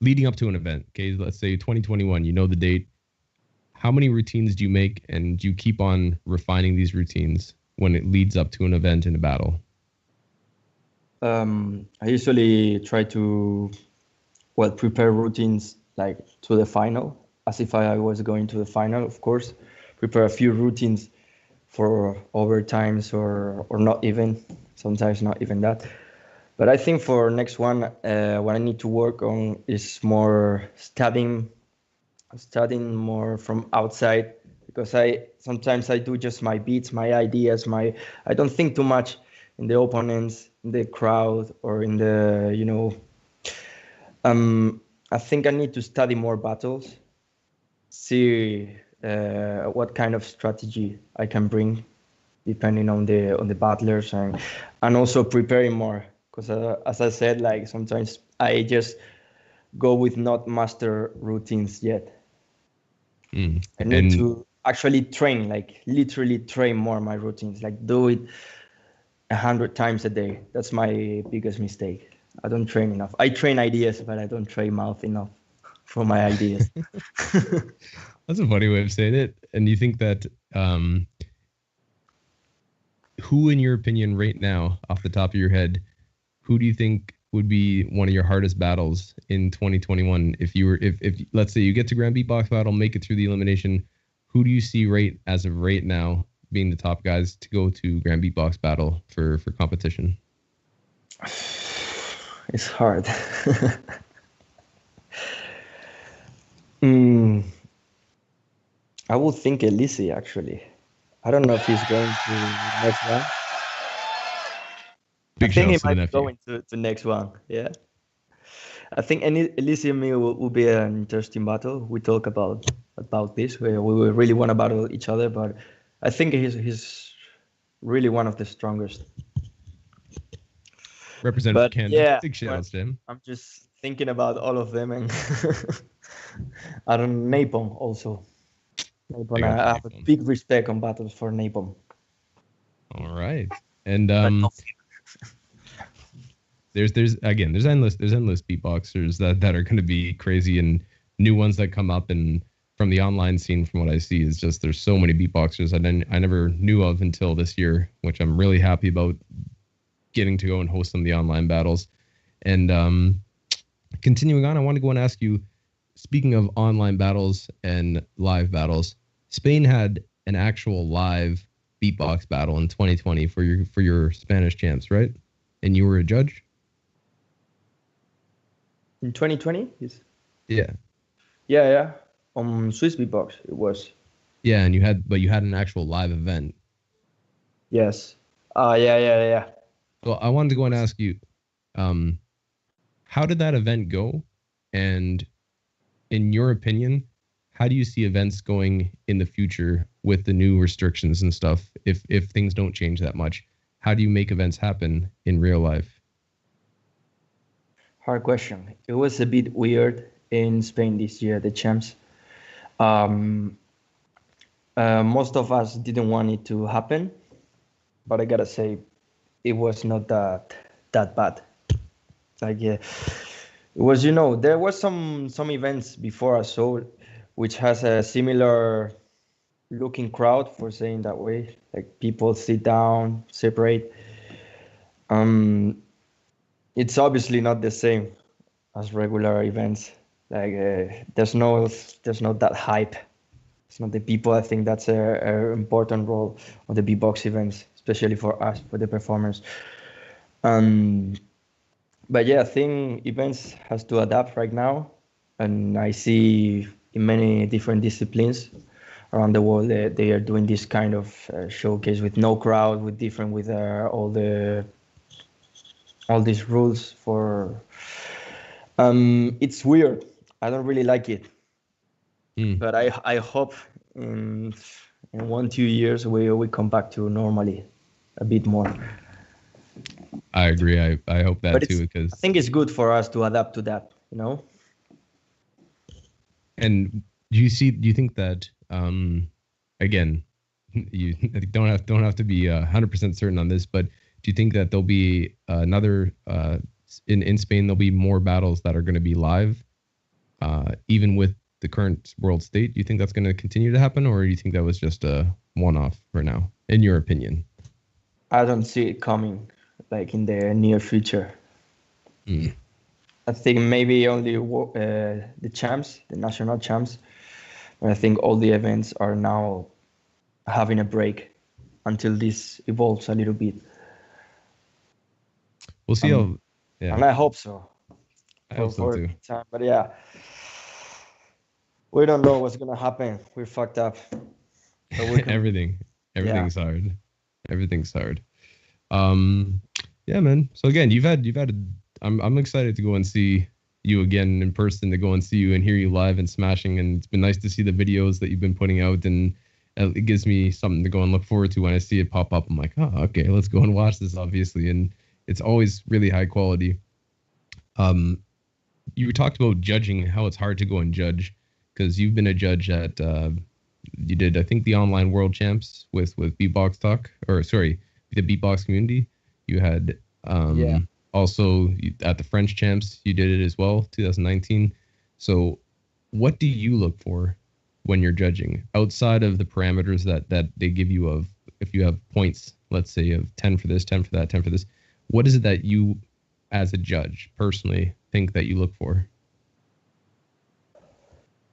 [SPEAKER 1] leading up to an event? Okay, let's say 2021. You know the date. How many routines do you make, and do you keep on refining these routines when it leads up to an event in a battle?
[SPEAKER 2] I usually try to prepare routines like to the final, as if I was going to the final, of course. Prepare a few routines for overtimes or not even, sometimes not even that. But I think for next one, what I need to work on is more studying more from outside, because sometimes I do just my beats, my ideas, I don't think too much in the opponents, in the crowd, or in the, I think I need to study more battles, see what kind of strategy I can bring depending on the battlers, and also preparing more, because as I said, like sometimes I just go with not master routines yet. I need to actually train, like literally train more my routines, like do it 100 times a day. That's my biggest mistake. I don't train enough. I train ideas, but I don't train mouth enough for my ideas.
[SPEAKER 1] That's a funny way of saying it. And you think that who, in your opinion, right now, off the top of your head, who do you think would be one of your hardest battles in 2021? If let's say you get to Grand Beatbox Battle, make it through the elimination, who do you see as of right now being the top guys to go to Grand Beatbox Battle for competition?
[SPEAKER 2] It's hard. I would think Elise, actually. I don't know if he's going to next one. I think he might be going to next one. Yeah. I think Elise and me will be an interesting battle. We talk about this. We really want to battle each other, but I think he's really one of the strongest.
[SPEAKER 1] Representative Canada.
[SPEAKER 2] Yeah,
[SPEAKER 1] big shout outs to him.
[SPEAKER 2] I'm just thinking about all of them, and I don't Napalm also. Napalm, I have a big respect on battles for Napalm.
[SPEAKER 1] All right, and there's endless beatboxers that are going to be crazy, and new ones that come up, and from the online scene, from what I see, is just there's so many beatboxers I never knew of until this year, which I'm really happy about getting to go and host some of the online battles. And continuing on, I want to go and ask you, speaking of online battles and live battles, Spain had an actual live beatbox battle in 2020 for your Spanish champs, right? And you were a judge?
[SPEAKER 2] In 2020? Yes.
[SPEAKER 1] Yeah.
[SPEAKER 2] Yeah. On Swissbeatbox, it was.
[SPEAKER 1] Yeah, and you had an actual live event.
[SPEAKER 2] Yes. Yeah.
[SPEAKER 1] Well, I wanted to go and ask you, how did that event go? And in your opinion, how do you see events going in the future with the new restrictions and stuff? If things don't change that much, how do you make events happen in real life?
[SPEAKER 2] Hard question. It was a bit weird in Spain this year, the champs. Most of us didn't want it to happen, but I gotta say, it was not that bad. Like, yeah, it was, there was some events before us, so which has a similar looking crowd, for saying that way. Like, people sit down, separate. It's obviously not the same as regular events. Like, there's no that hype. It's not the people. I think that's a important role of the beatbox events, especially for us, for the performers. But yeah, I think events has to adapt right now, and I see in many different disciplines around the world they are doing this kind of showcase with no crowd, with all these rules for. It's weird. I don't really like it, but I hope in 1-2 years we come back to normally a bit more.
[SPEAKER 1] I agree. I hope that too, because
[SPEAKER 2] I think it's good for us to adapt to that,
[SPEAKER 1] And do you think that again, you don't have to be 100% certain on this, but do you think that there'll be another in Spain there'll be more battles that are going to be live, even with the current world state? Do you think that's going to continue to happen, or do you think that was just a one-off for now, in your opinion?
[SPEAKER 2] I don't see it coming, like, in the near future. I think maybe only the champs, the national champs. But I think all the events are now having a break until this evolves a little bit.
[SPEAKER 1] We'll see how. Yeah.
[SPEAKER 2] And I hope so.
[SPEAKER 1] I hope so too.
[SPEAKER 2] But yeah, we don't know what's gonna happen. We're fucked up.
[SPEAKER 1] Everything's hard. Everything's hard. Yeah, man. So again, you've had. I'm excited to go and see you again in person, to go and see you and hear you live and smashing. And it's been nice to see the videos that you've been putting out, and it gives me something to go and look forward to when I see it pop up. I'm like, oh, okay, let's go and watch this, obviously. And it's always really high quality. You talked about judging, how it's hard to go and judge, because you've been a judge at you did, I think, the online world champs with Beatbox Talk, or sorry, the Beatbox community. You had also at the French champs, you did it as well, 2019. So what do you look for when you're judging, outside of the parameters that they give you, of if you have points, let's say, of 10 for this, 10 for that, 10 for this? What is it that you, as a judge, personally think that you look for?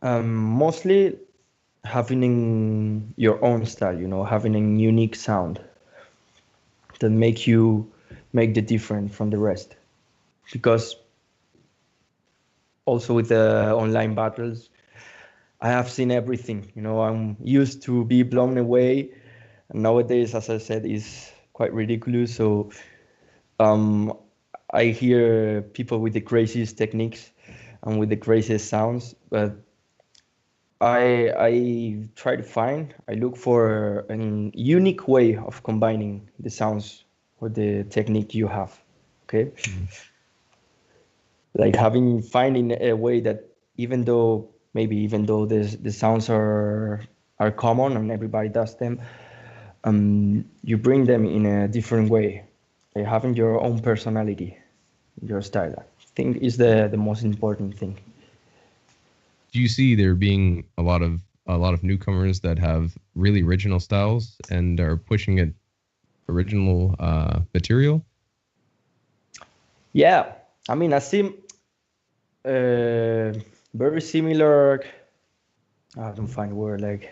[SPEAKER 2] Mostly having your own style, having a unique sound that make the different from the rest. Because also with the online battles, I have seen everything. I'm used to be blown away, and nowadays, as I said, is quite ridiculous. So I hear people with the craziest techniques and with the craziest sounds, but I try to I look for a unique way of combining the sounds or the technique you have. Okay. Like finding a way that even though the sounds are common and everybody does them, you bring them in a different way. Like having your own personality, your style, I think is the most important thing.
[SPEAKER 1] Do you see there being a lot of newcomers that have really original styles and are pushing it original material?
[SPEAKER 2] Yeah, I mean, I see very similar. I don't find word like.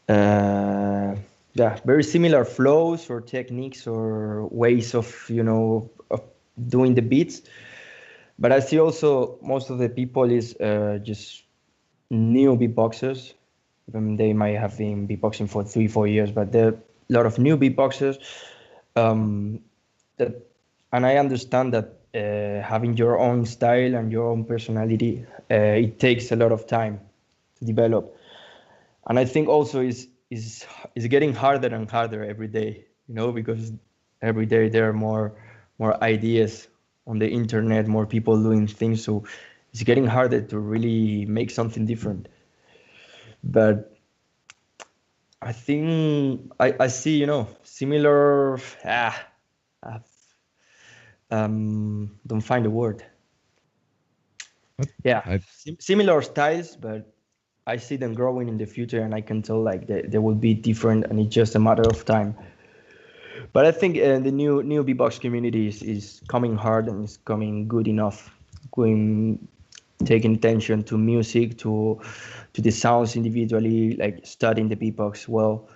[SPEAKER 2] Yeah, very similar flows or techniques or ways of of doing the beats. But I see also most of the people is just new beatboxers. They might have been beatboxing for 3-4 years, but there are a lot of new beatboxers. That, and I understand that having your own style and your own personality, it takes a lot of time to develop. And I think also is getting harder and harder every day, because every day there are more ideas on the internet, more people doing things, so it's getting harder to really make something different. But I think I see, similar. Uh, don't find the word. Yeah, similar styles, but I see them growing in the future, and I can tell like they will be different, and it's just a matter of time. But I think the new beatbox community is coming hard and is coming good enough, taking attention to music, to the sounds individually, like studying the beatbox well.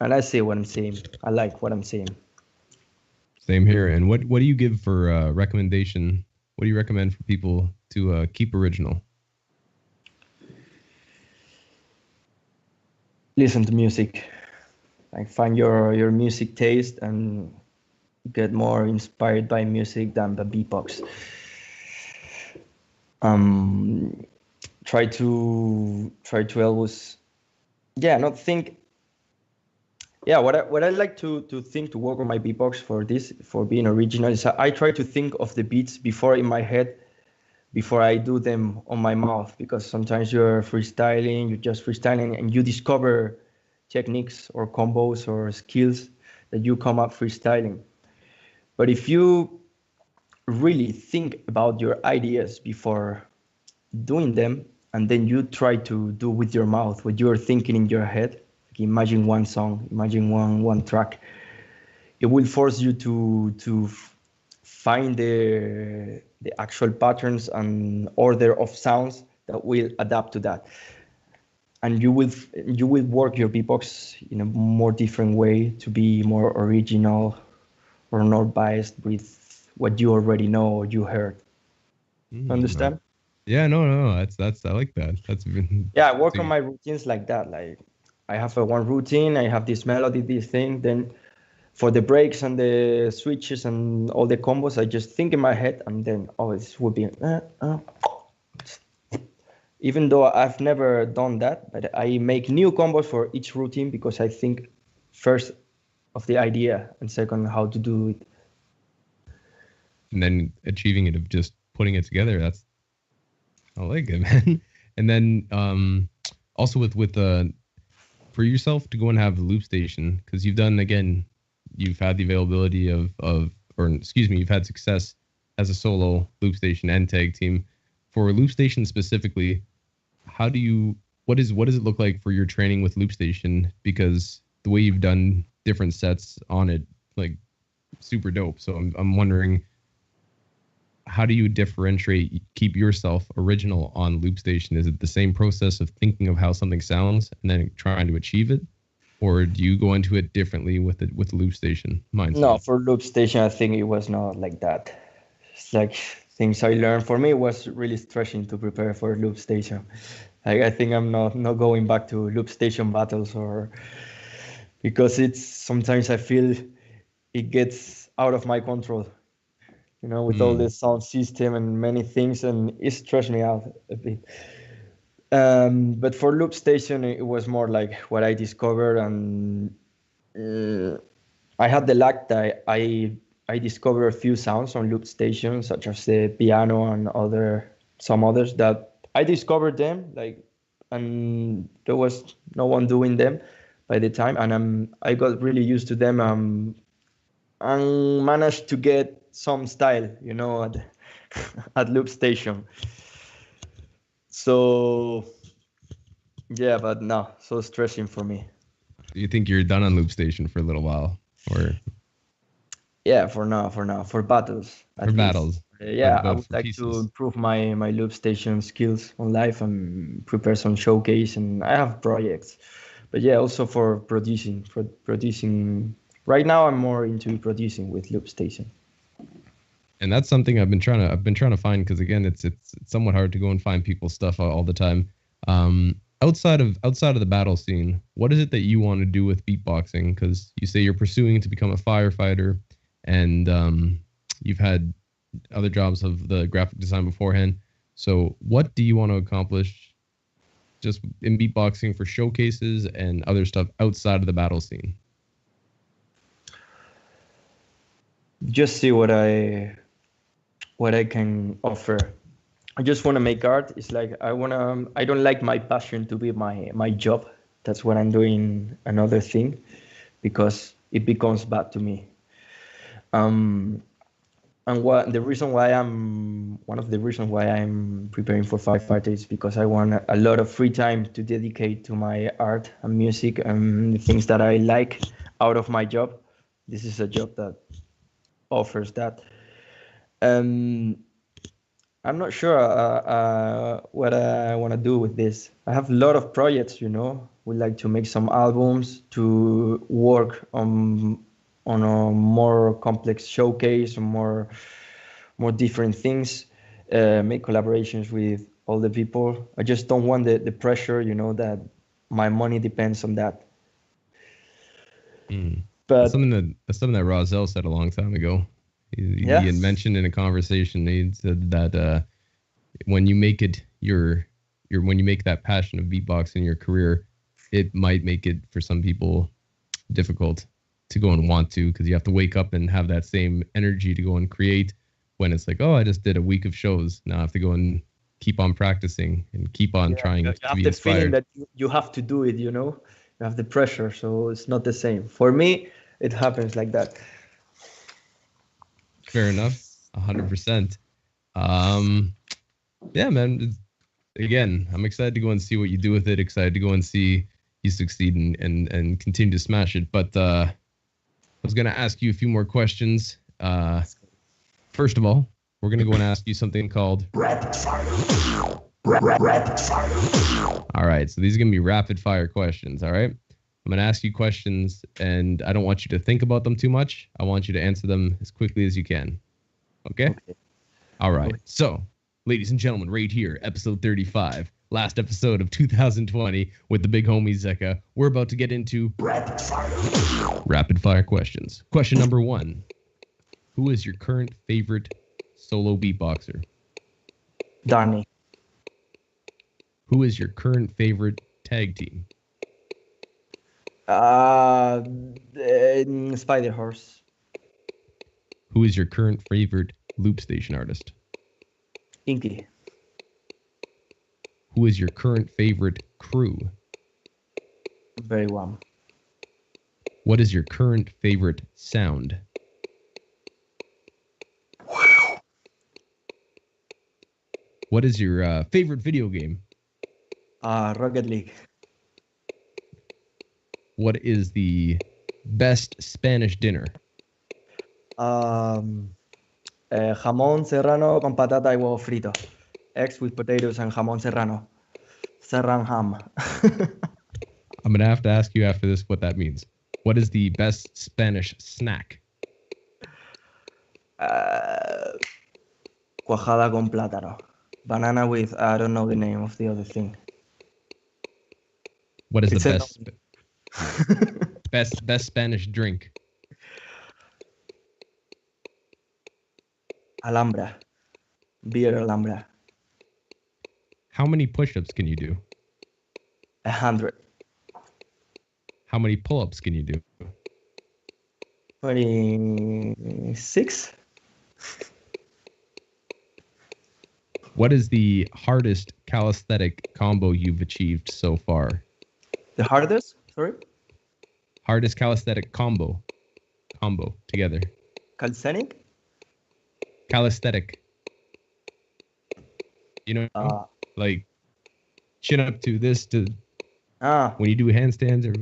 [SPEAKER 2] And I say what I'm saying. I like what I'm saying.
[SPEAKER 1] Same here. And what do you give for recommendation? What do you recommend for people to keep original?
[SPEAKER 2] Listen to music. Like find your music taste and get more inspired by music than the beatbox. Try to always, not think. Yeah, what I like to think to work on my beatbox for being original is I try to think of the beats before in my head, before I do them on my mouth, because sometimes you're just freestyling and you discover techniques or combos or skills that you come up freestyling. But if you really think about your ideas before doing them, and then you try to do with your mouth what you're thinking in your head, like imagine one song, imagine one track, it will force you to find the actual patterns and order of sounds that will adapt to that. And you will work your beatbox in a more different way to be more original or not biased with what you already know or you heard. Understand?
[SPEAKER 1] Yeah, no. That's I like that.
[SPEAKER 2] I work on my routines like that. Like I have one routine, I have this melody, this thing. Then for the breaks and the switches and all the combos, I just think in my head, and then this would be. Even though I've never done that, but I make new combos for each routine because I think first of the idea and second how to do it.
[SPEAKER 1] And then achieving it of just putting it together. I like it, man. And then also with for yourself to go and have the loop station, because you've had the availability you've had success as a solo loop station and tag team. For loop station specifically, what does it look like for your training with loop station? Because the way you've done different sets on it, like super dope. So I'm wondering, how do you keep yourself original on loop station? Is it the same process of thinking of how something sounds and then trying to achieve it? Or do you go into it differently with loop station mindset?
[SPEAKER 2] No, for loop station, I think it was not like that. It's like things I learned. For me, it was really stressing to prepare for loop station. Like I think I'm not going back to loop station battles, or because sometimes I feel it gets out of my control. With all this sound system and many things, and it stressed me out a bit. But for loop station, it was more like what I discovered, and I had the luck that I discovered a few sounds on loop station, such as the piano and some others that I discovered them, and there was no one doing them by the time, and I got really used to them, and managed to get some style, at loop station. So yeah, but no, so stressing for me.
[SPEAKER 1] Do you think you're done on loop station for a little while, or?
[SPEAKER 2] Yeah, for battles
[SPEAKER 1] For
[SPEAKER 2] at least.
[SPEAKER 1] battles?
[SPEAKER 2] Yeah, I
[SPEAKER 1] But
[SPEAKER 2] would
[SPEAKER 1] for
[SPEAKER 2] like to
[SPEAKER 1] pieces.
[SPEAKER 2] improve my loop station skills on live and prepare some showcase. And I have projects, but yeah, also for producing. Right now, I'm more into producing with loop station.
[SPEAKER 1] And that's something I've been trying to find, because again, it's somewhat hard to go and find people's stuff all the time. Outside of the battle scene, what is it that you want to do with beatboxing? Because you say you're pursuing to become a firefighter, and you've had other jobs of the graphic design beforehand. So what do you want to accomplish just in beatboxing for showcases and other stuff outside of the battle scene?
[SPEAKER 2] Just see what I can offer. I just want to make art. It's like I don't like my passion to be my job. That's what I'm doing another thing because it becomes bad to me. Um, and what the reason why I'm one of the reasons why I'm preparing for firefighter is because I want a lot of free time to dedicate to my art and music and the things that I like out of my job. This is a job that offers that. Um, I'm not sure what I want to do with this. I have a lot of projects, you know. We like to make some albums, to work on a more complex showcase, or more different things, make collaborations with all the people. I just don't want the pressure, you know, that my money depends on that.
[SPEAKER 1] Mm. That's
[SPEAKER 2] But
[SPEAKER 1] something that Roselle said a long time ago. He
[SPEAKER 2] yeah,
[SPEAKER 1] had mentioned in a conversation, he said that when you make it your when you make that passion of beatboxing your career, it might make it for some people difficult to go and want to, because you have to wake up and have that same energy to go and create, when it's like, oh, I just did a week of shows, now I have to go and keep on practicing and keep on
[SPEAKER 2] yeah,
[SPEAKER 1] trying
[SPEAKER 2] you
[SPEAKER 1] to
[SPEAKER 2] have
[SPEAKER 1] be
[SPEAKER 2] the feeling
[SPEAKER 1] inspired.
[SPEAKER 2] that you have to do it, you know. You have the pressure, so it's not the same. For me, it happens like that.
[SPEAKER 1] Fair enough. 100%. um yeah, man, again, I'm excited to go and see what you do with it. Excited to go and see you succeed and continue to smash it. But I was gonna ask you a few more questions. First of all, we're gonna go and ask you something called
[SPEAKER 3] Rapid fire. Rapid fire.
[SPEAKER 1] All right, so these are gonna be rapid fire questions. All right, I'm gonna ask you questions, and I don't want you to think about them too much. I want you to answer them as quickly as you can. Okay?
[SPEAKER 2] Okay.
[SPEAKER 1] All right. So, ladies and gentlemen, right here, episode 35, last episode of 2020 with the big homie Zekka. We're about to get into
[SPEAKER 3] Rapid fire.
[SPEAKER 1] rapid fire questions. Question number 1: who is your current favorite solo beatboxer?
[SPEAKER 2] Danny.
[SPEAKER 1] Who is your current favorite tag team?
[SPEAKER 2] Uh, Spider Horse.
[SPEAKER 1] Who is your current favorite loop station artist?
[SPEAKER 2] Inky.
[SPEAKER 1] Who is your current favorite crew?
[SPEAKER 2] Very warm.
[SPEAKER 1] What is your current favorite sound? What is your favorite video game?
[SPEAKER 2] Rocket League.
[SPEAKER 1] What is the best Spanish dinner?
[SPEAKER 2] Jamón serrano con patata y huevo frito. Eggs with potatoes and jamón serrano. Serran ham.
[SPEAKER 1] I'm going to have to ask you after this what that means. What is the best Spanish snack?
[SPEAKER 2] Cuajada con plátano. Banana with, I don't know the name of the other thing.
[SPEAKER 1] What is
[SPEAKER 2] It's
[SPEAKER 1] the best Spanish drink?
[SPEAKER 2] Alhambra. Beer Alhambra.
[SPEAKER 1] How many push-ups can you do?
[SPEAKER 2] 100.
[SPEAKER 1] How many pull-ups can you do?
[SPEAKER 2] 26.
[SPEAKER 1] What is the hardest calisthenic combo you've achieved so far?
[SPEAKER 2] The hardest? Sorry?
[SPEAKER 1] Hardest calisthenic combo together.
[SPEAKER 2] Calisthenic?
[SPEAKER 1] Calisthenic. You know, like chin up to this to when you do handstands or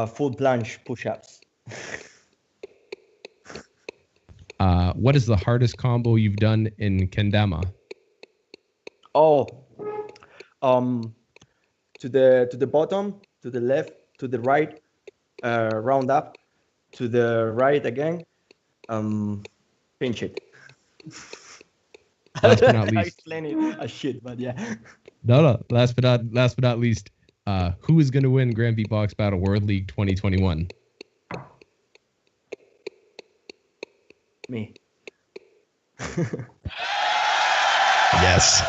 [SPEAKER 2] Full planche push-ups.
[SPEAKER 1] What is the hardest combo you've done in kendama?
[SPEAKER 2] Oh, to the bottom, to the left, to the right, round up, to the right again, pinch it.
[SPEAKER 1] Last but not
[SPEAKER 2] I
[SPEAKER 1] least.
[SPEAKER 2] explain it as shit, but yeah.
[SPEAKER 1] No. Last but not least, who is going to win Grand Beatbox Battle World League 2021?
[SPEAKER 2] Me.
[SPEAKER 1] Yes.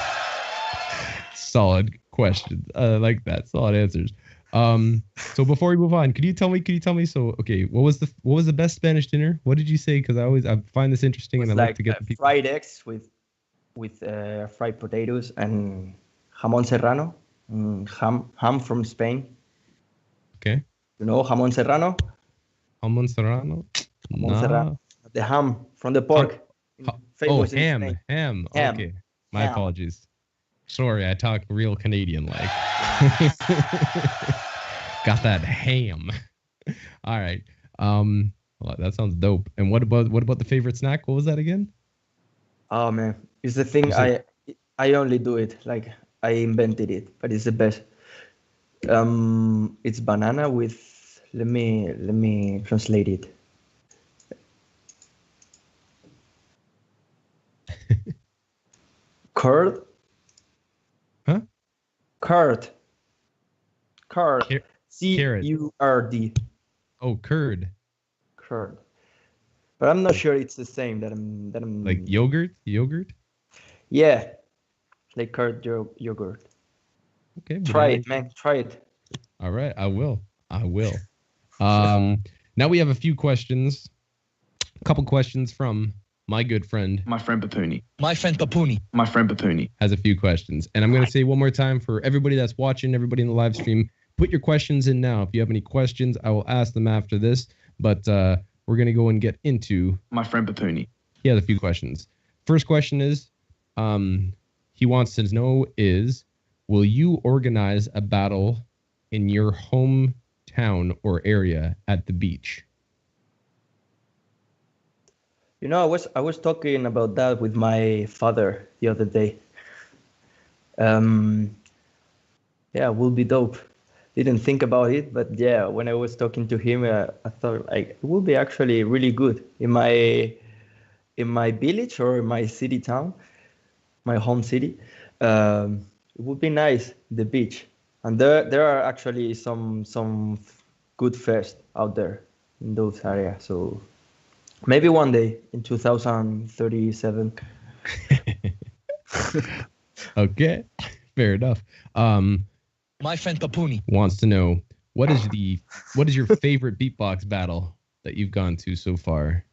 [SPEAKER 1] Solid question. Like that. Solid answers. So before we move on, could you tell me? So, okay, what was the best Spanish dinner? What did you say? Because I find this interesting and I like to get the people.
[SPEAKER 2] Fried eggs with fried potatoes and jamón serrano, ham from Spain.
[SPEAKER 1] Okay.
[SPEAKER 2] You know jamón serrano?
[SPEAKER 1] Jamón serrano.
[SPEAKER 2] Jamón serrano. The ham from the pork. Famous in Spain.
[SPEAKER 1] Ham.
[SPEAKER 2] Ham.
[SPEAKER 1] Okay. My
[SPEAKER 2] Ham.
[SPEAKER 1] apologies. Sorry, I talk real Canadian like. Got that ham. All right. Well, that sounds dope. And what about the favorite snack? What was that again?
[SPEAKER 2] Oh man, it's the thing. I only do it. Like I invented it, but it's the best. It's banana with. Let me translate it. Curd.
[SPEAKER 1] Huh?
[SPEAKER 2] Curd.
[SPEAKER 1] Carrot.
[SPEAKER 2] C-U-R-D.
[SPEAKER 1] Oh, curd.
[SPEAKER 2] Curd. But I'm not sure it's the same that I'm
[SPEAKER 1] Like yogurt?
[SPEAKER 2] Yeah. Like curd yogurt.
[SPEAKER 1] Okay.
[SPEAKER 2] Try it, man. Try it.
[SPEAKER 1] All right, I will. Now we have a few questions. A couple questions from my good friend.
[SPEAKER 4] My friend Papuni.
[SPEAKER 5] My friend Papuni.
[SPEAKER 4] My friend Papuni.
[SPEAKER 1] Has a few questions. And I'm going to say one more time for everybody that's watching, everybody in the live stream, put your questions in now. If you have any questions, I will ask them after this. But we're going to go and get into...
[SPEAKER 4] My friend Papuni.
[SPEAKER 1] He has a few questions. First question is, he wants to know is, will you organize a battle in your hometown or area at the beach?
[SPEAKER 2] You know, I was talking about that with my father the other day. Yeah, will be dope. Didn't think about it, but yeah, when I was talking to him, I thought like it would be actually really good in my village or in my city town, my home city. It would be nice, the beach, and there are actually some good fairs out there in those areas. So. Maybe one day in 2037.
[SPEAKER 1] Okay, fair enough.
[SPEAKER 5] My friend Papuni
[SPEAKER 1] wants to know what is your favorite beatbox battle that you've gone to so far?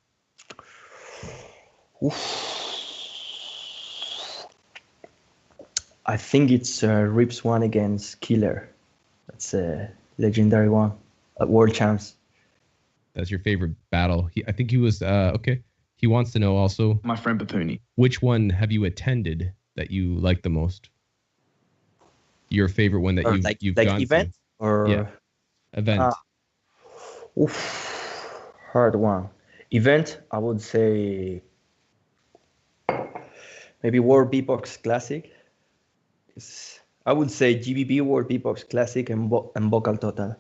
[SPEAKER 2] I think it's Rip's one against Killer. That's a legendary one at World Champs.
[SPEAKER 1] That's your favorite battle. I think he was okay. He wants to know also.
[SPEAKER 4] My friend Papuni.
[SPEAKER 1] Which one have you attended that you like the most? Your favorite one that you've
[SPEAKER 2] like
[SPEAKER 1] gone
[SPEAKER 2] event
[SPEAKER 1] to?
[SPEAKER 2] Or
[SPEAKER 1] yeah, event.
[SPEAKER 2] Hard one. Event, I would say maybe World Beatbox Classic. I would say GBB World Beatbox Classic and Vocal Total.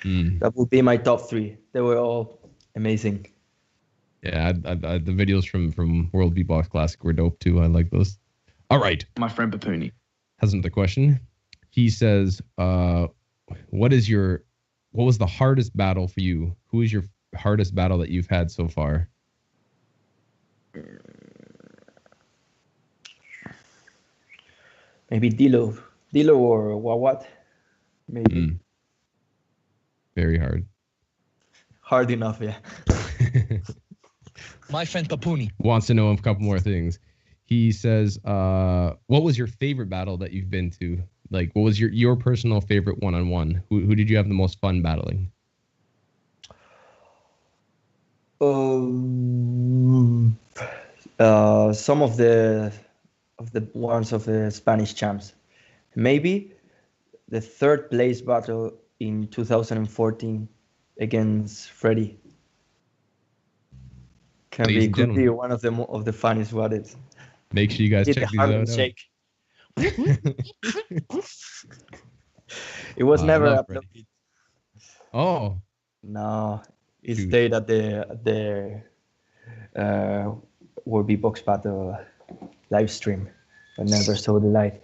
[SPEAKER 2] That would be my top three. They were all amazing.
[SPEAKER 1] Yeah, the videos from World Beatbox Classic were dope too. I like those. All right.
[SPEAKER 4] My friend Papuni
[SPEAKER 1] has another question. He says, what was the hardest battle for you? Who is your hardest battle that you've had so far?
[SPEAKER 2] Maybe Dilo or Wawat. Maybe.
[SPEAKER 1] Very hard.
[SPEAKER 2] Hard enough, yeah.
[SPEAKER 5] My friend Papuni
[SPEAKER 1] wants to know a couple more things. He says, what was your favorite battle that you've been to? Like, what was your personal favorite one-on-one? Who did you have the most fun battling?
[SPEAKER 2] Some of the ones of the Spanish champs. Maybe the third place battle in 2014 against Freddy. Can
[SPEAKER 1] Ladies
[SPEAKER 2] be
[SPEAKER 1] and
[SPEAKER 2] could be
[SPEAKER 1] gentlemen.
[SPEAKER 2] one of the funniest battles.
[SPEAKER 1] Make sure you guys
[SPEAKER 2] Did the
[SPEAKER 1] check these
[SPEAKER 2] Harlem
[SPEAKER 1] out.
[SPEAKER 2] Shake. It was
[SPEAKER 1] I
[SPEAKER 2] never
[SPEAKER 1] love Freddie.
[SPEAKER 2] uploaded.
[SPEAKER 1] Oh,
[SPEAKER 2] No, it
[SPEAKER 1] Shoot.
[SPEAKER 2] stayed at the World Beatbox Battle live stream, but never saw the light.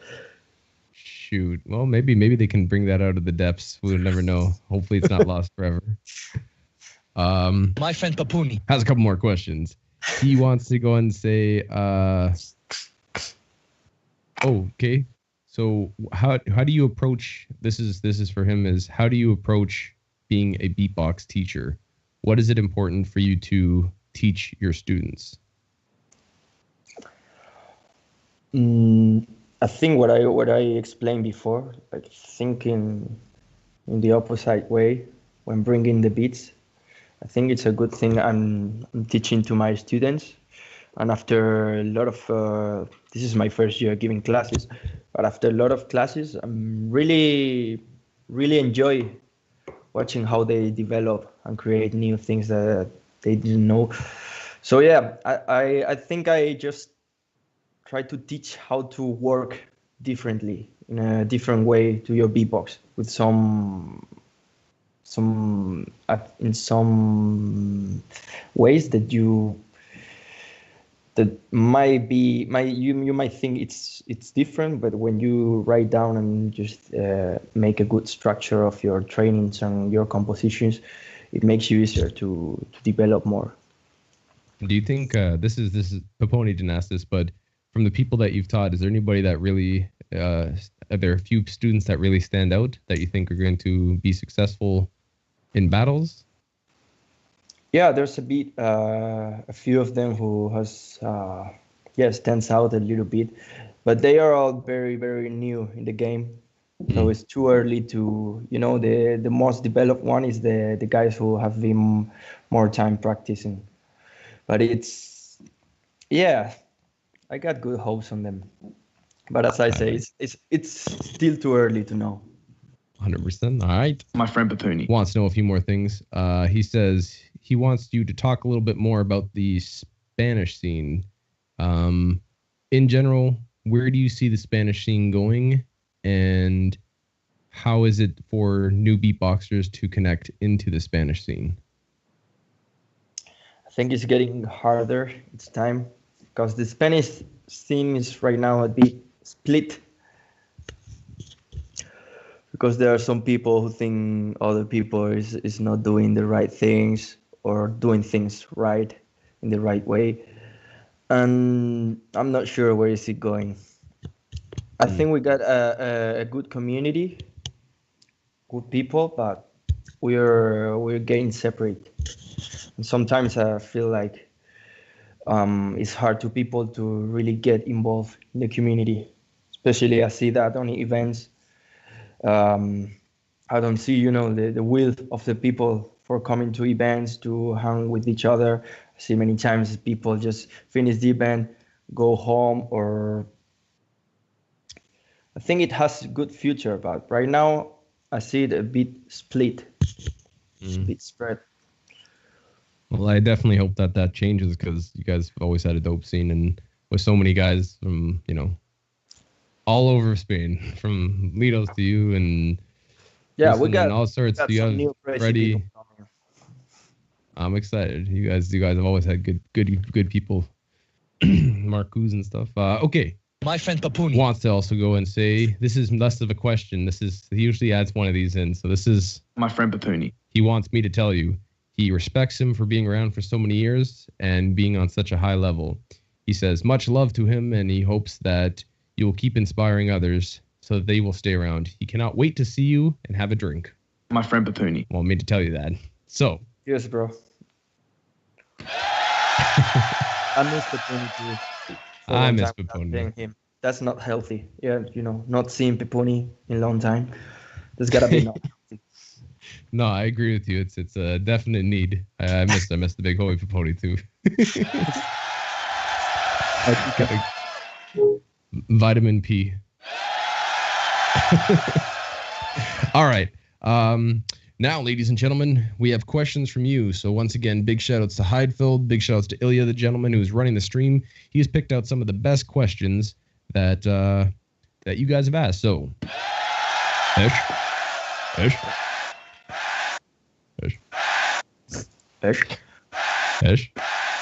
[SPEAKER 1] shoot. Well, maybe they can bring that out of the depths. We'll never know. Hopefully, it's not lost forever.
[SPEAKER 5] My friend Papuni.
[SPEAKER 1] Has a couple more questions. He wants to go and say, okay. So how do you approach this is for him is how do you approach being a beatbox teacher? What is it important for you to teach your students?
[SPEAKER 2] I think what I explained before, like thinking in the opposite way when bringing the beats. I think it's a good thing I'm teaching to my students. And after a lot of, this is my first year giving classes, but after a lot of classes, I'm really enjoy watching how they develop and create new things that they didn't know. So yeah, I think I just try to teach how to work differently in a different way to your beatbox with in some ways that you might think it's different, but when you write down and just make a good structure of your trainings and your compositions, it makes you easier to develop more.
[SPEAKER 1] Do you think this is Paponi didn't ask this, but from the people that you've taught, is there anybody that really are there a few students that really stand out that you think are going to be successful in battles?
[SPEAKER 2] Yeah, there's a few of them who has stands out a little bit, but they are all very, very new in the game. So it's too early to, the most developed one is the guys who have been more time practicing. But I got good hopes on them. But as I say, it's still too early to know.
[SPEAKER 1] 100%. All right.
[SPEAKER 4] My friend Papuni
[SPEAKER 1] Wants to know a few more things. He says he wants you to talk a little bit more about the Spanish scene. In general, where do you see the Spanish scene going, and how is it for new beatboxers to connect into the Spanish scene?
[SPEAKER 2] I think it's getting harder. It's time because the Spanish scene is right now a bit split. Because there are some people who think other people is not doing the right things or doing things right in the right way. And I'm not sure where is it going. I think we got a good community, good people, but we're getting separate. And sometimes I feel like it's hard to people to really get involved in the community, especially I see that on events. I don't see, the will of the people for coming to events to hang with each other. I see many times people just finish the event, go home, or I think it has a good future, but right now I see it a bit split, a bit spread.
[SPEAKER 1] Well, I definitely hope that changes because you guys have always had a dope scene, and with so many guys from, all over Spain, from Litos to you, and
[SPEAKER 2] we got
[SPEAKER 1] all sorts. You have
[SPEAKER 2] new crazy
[SPEAKER 1] Freddie.
[SPEAKER 2] people coming.
[SPEAKER 1] I'm excited. You guys have always had good people, Marcus and stuff. Okay.
[SPEAKER 5] My friend Papuni
[SPEAKER 1] Wants to also go and say this is less of a question. He usually adds one of these in. So this is
[SPEAKER 4] my friend Papuni.
[SPEAKER 1] He wants me to tell you he respects him for being around for so many years and being on such a high level. He says much love to him, and he hopes that you will keep inspiring others so that they will stay around. He cannot wait to see you and have a drink.
[SPEAKER 4] My friend Papuni.
[SPEAKER 1] Want me to tell you that. So.
[SPEAKER 2] Cheers, bro. I miss Papuni too.
[SPEAKER 1] I miss Papuni.
[SPEAKER 2] Him. That's not healthy. Yeah, not seeing Papuni in a long time. There's gotta be not healthy.
[SPEAKER 1] No, I agree with you. It's a definite need. I miss the big holy Papuni too. Vitamin P. All right. Now, ladies and gentlemen, we have questions from you. So once again, big shout outs to Heidfeld, big shout outs to Ilya, the gentleman who's running the stream. He's picked out some of the best questions that that you guys have asked. So, Ish. Ish. Ish.
[SPEAKER 2] Ish.
[SPEAKER 1] Ish.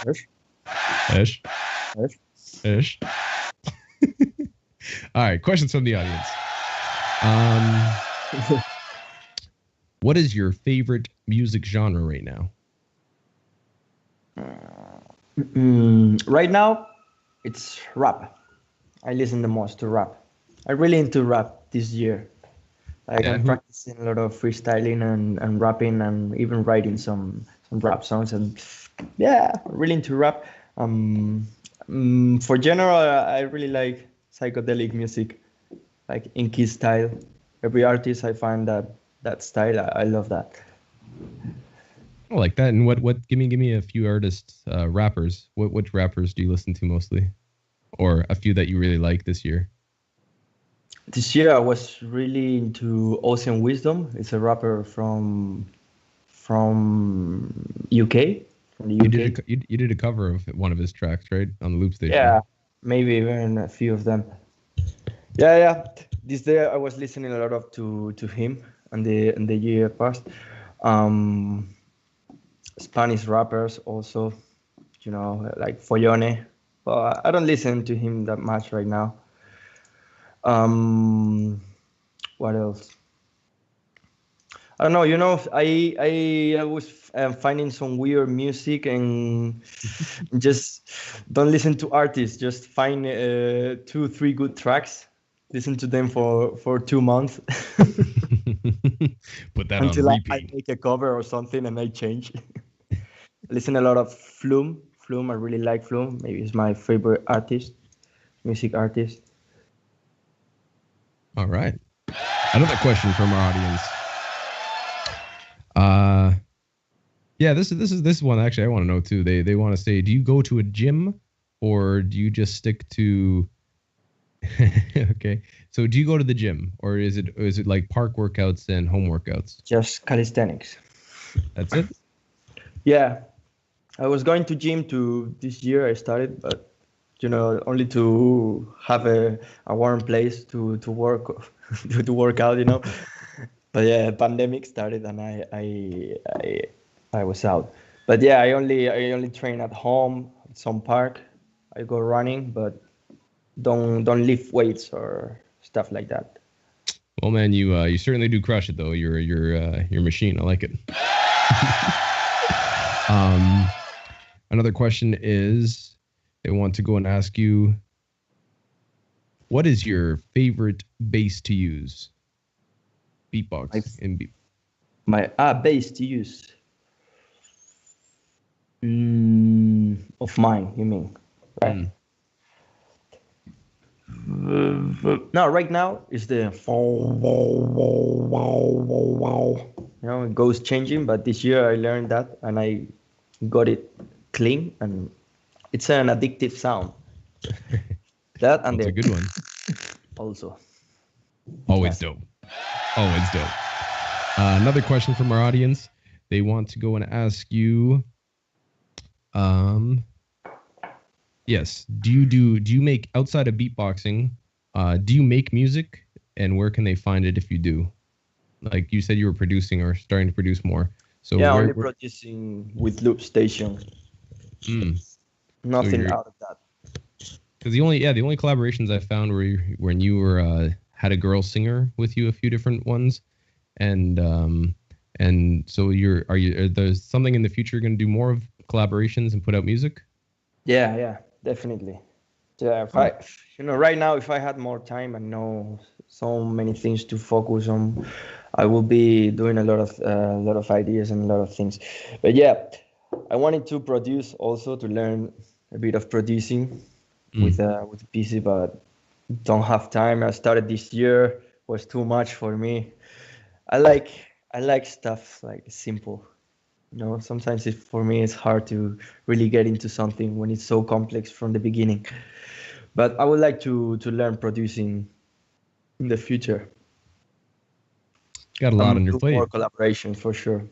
[SPEAKER 2] Ish.
[SPEAKER 1] Ish.
[SPEAKER 2] Ish.
[SPEAKER 1] Ish. All right, questions from the audience. What is your favorite music genre right now?
[SPEAKER 2] Right now, it's rap. I listen the most to rap. I'm really into rap this year. Like
[SPEAKER 1] Yeah,
[SPEAKER 2] I'm practicing a lot of freestyling and rapping and even writing some rap songs. And yeah, I'm really into rap. For general, I really like psychedelic music, like Inky style. Every artist I find that style, I love that.
[SPEAKER 1] I like that. And what? Give me a few artists, rappers. What rappers do you listen to mostly, or a few that you really like this year?
[SPEAKER 2] This year I was really into Ocean Wisdom. It's a rapper from UK, from the UK.
[SPEAKER 1] You did a cover of one of his tracks, right, on the loop station?
[SPEAKER 2] Yeah, maybe even a few of them. Yeah. This day I was listening a lot of to him and the year past. Spanish rappers also, like Follone. But I don't listen to him that much right now. What else? I don't know. I was finding some weird music and just don't listen to artists. Just find 2-3 good tracks. Listen to them for 2 months.
[SPEAKER 1] Put that
[SPEAKER 2] until
[SPEAKER 1] on
[SPEAKER 2] I
[SPEAKER 1] repeat.
[SPEAKER 2] make a cover or something and I change. Listen a lot of Flume. I really like Flume. Maybe it's my favorite music artist.
[SPEAKER 1] All right. Another question from our audience. Yeah, this is one actually I want to know too. They want to say, do you go to a gym or do you just stick to okay. So do you go to the gym or is it like park workouts and home workouts?
[SPEAKER 2] Just calisthenics.
[SPEAKER 1] That's it?
[SPEAKER 2] Yeah. I was going to gym this year I started, but only to have a warm place to work to work out, But yeah, pandemic started and I was out. But yeah, I only train at home, at some park. I go running, but don't lift weights or stuff like that.
[SPEAKER 1] Well, man, you certainly do crush it though. You're machine. I like it. Another question is, they want to go and ask you, what is your favorite bass to use? Beatbox
[SPEAKER 2] My bass to use. Of mine, you mean? Right. No, right now it's the it goes changing, but this year I learned that and I got it clean and it's an addictive sound. That and
[SPEAKER 1] That's a good one.
[SPEAKER 2] Also.
[SPEAKER 1] Always dope. Always dope. Another question from our audience. They want to go and ask you, yes, do you make, outside of beatboxing, do you make music, and where can they find it if you do? Like you said, you were producing or starting to produce more. So
[SPEAKER 2] yeah, only producing with Loop Station. Nothing
[SPEAKER 1] So
[SPEAKER 2] out of that.
[SPEAKER 1] Because the only collaborations I found were when you were had a girl singer with you, a few different ones, and so are there something in the future you're going to do more of collaborations and put out music?
[SPEAKER 2] Yeah, definitely. Yeah, right now, if I had more time and know so many things to focus on, I will be doing a lot of ideas and a lot of things. But yeah, I wanted to produce also to learn a bit of producing with PC, but don't have time. I started this year, was too much for me. I like stuff like simple. Sometimes for me it's hard to really get into something when it's so complex from the beginning. But I would like to learn producing in the future.
[SPEAKER 1] Got a lot on your
[SPEAKER 2] Do
[SPEAKER 1] plate.
[SPEAKER 2] more collaboration for sure.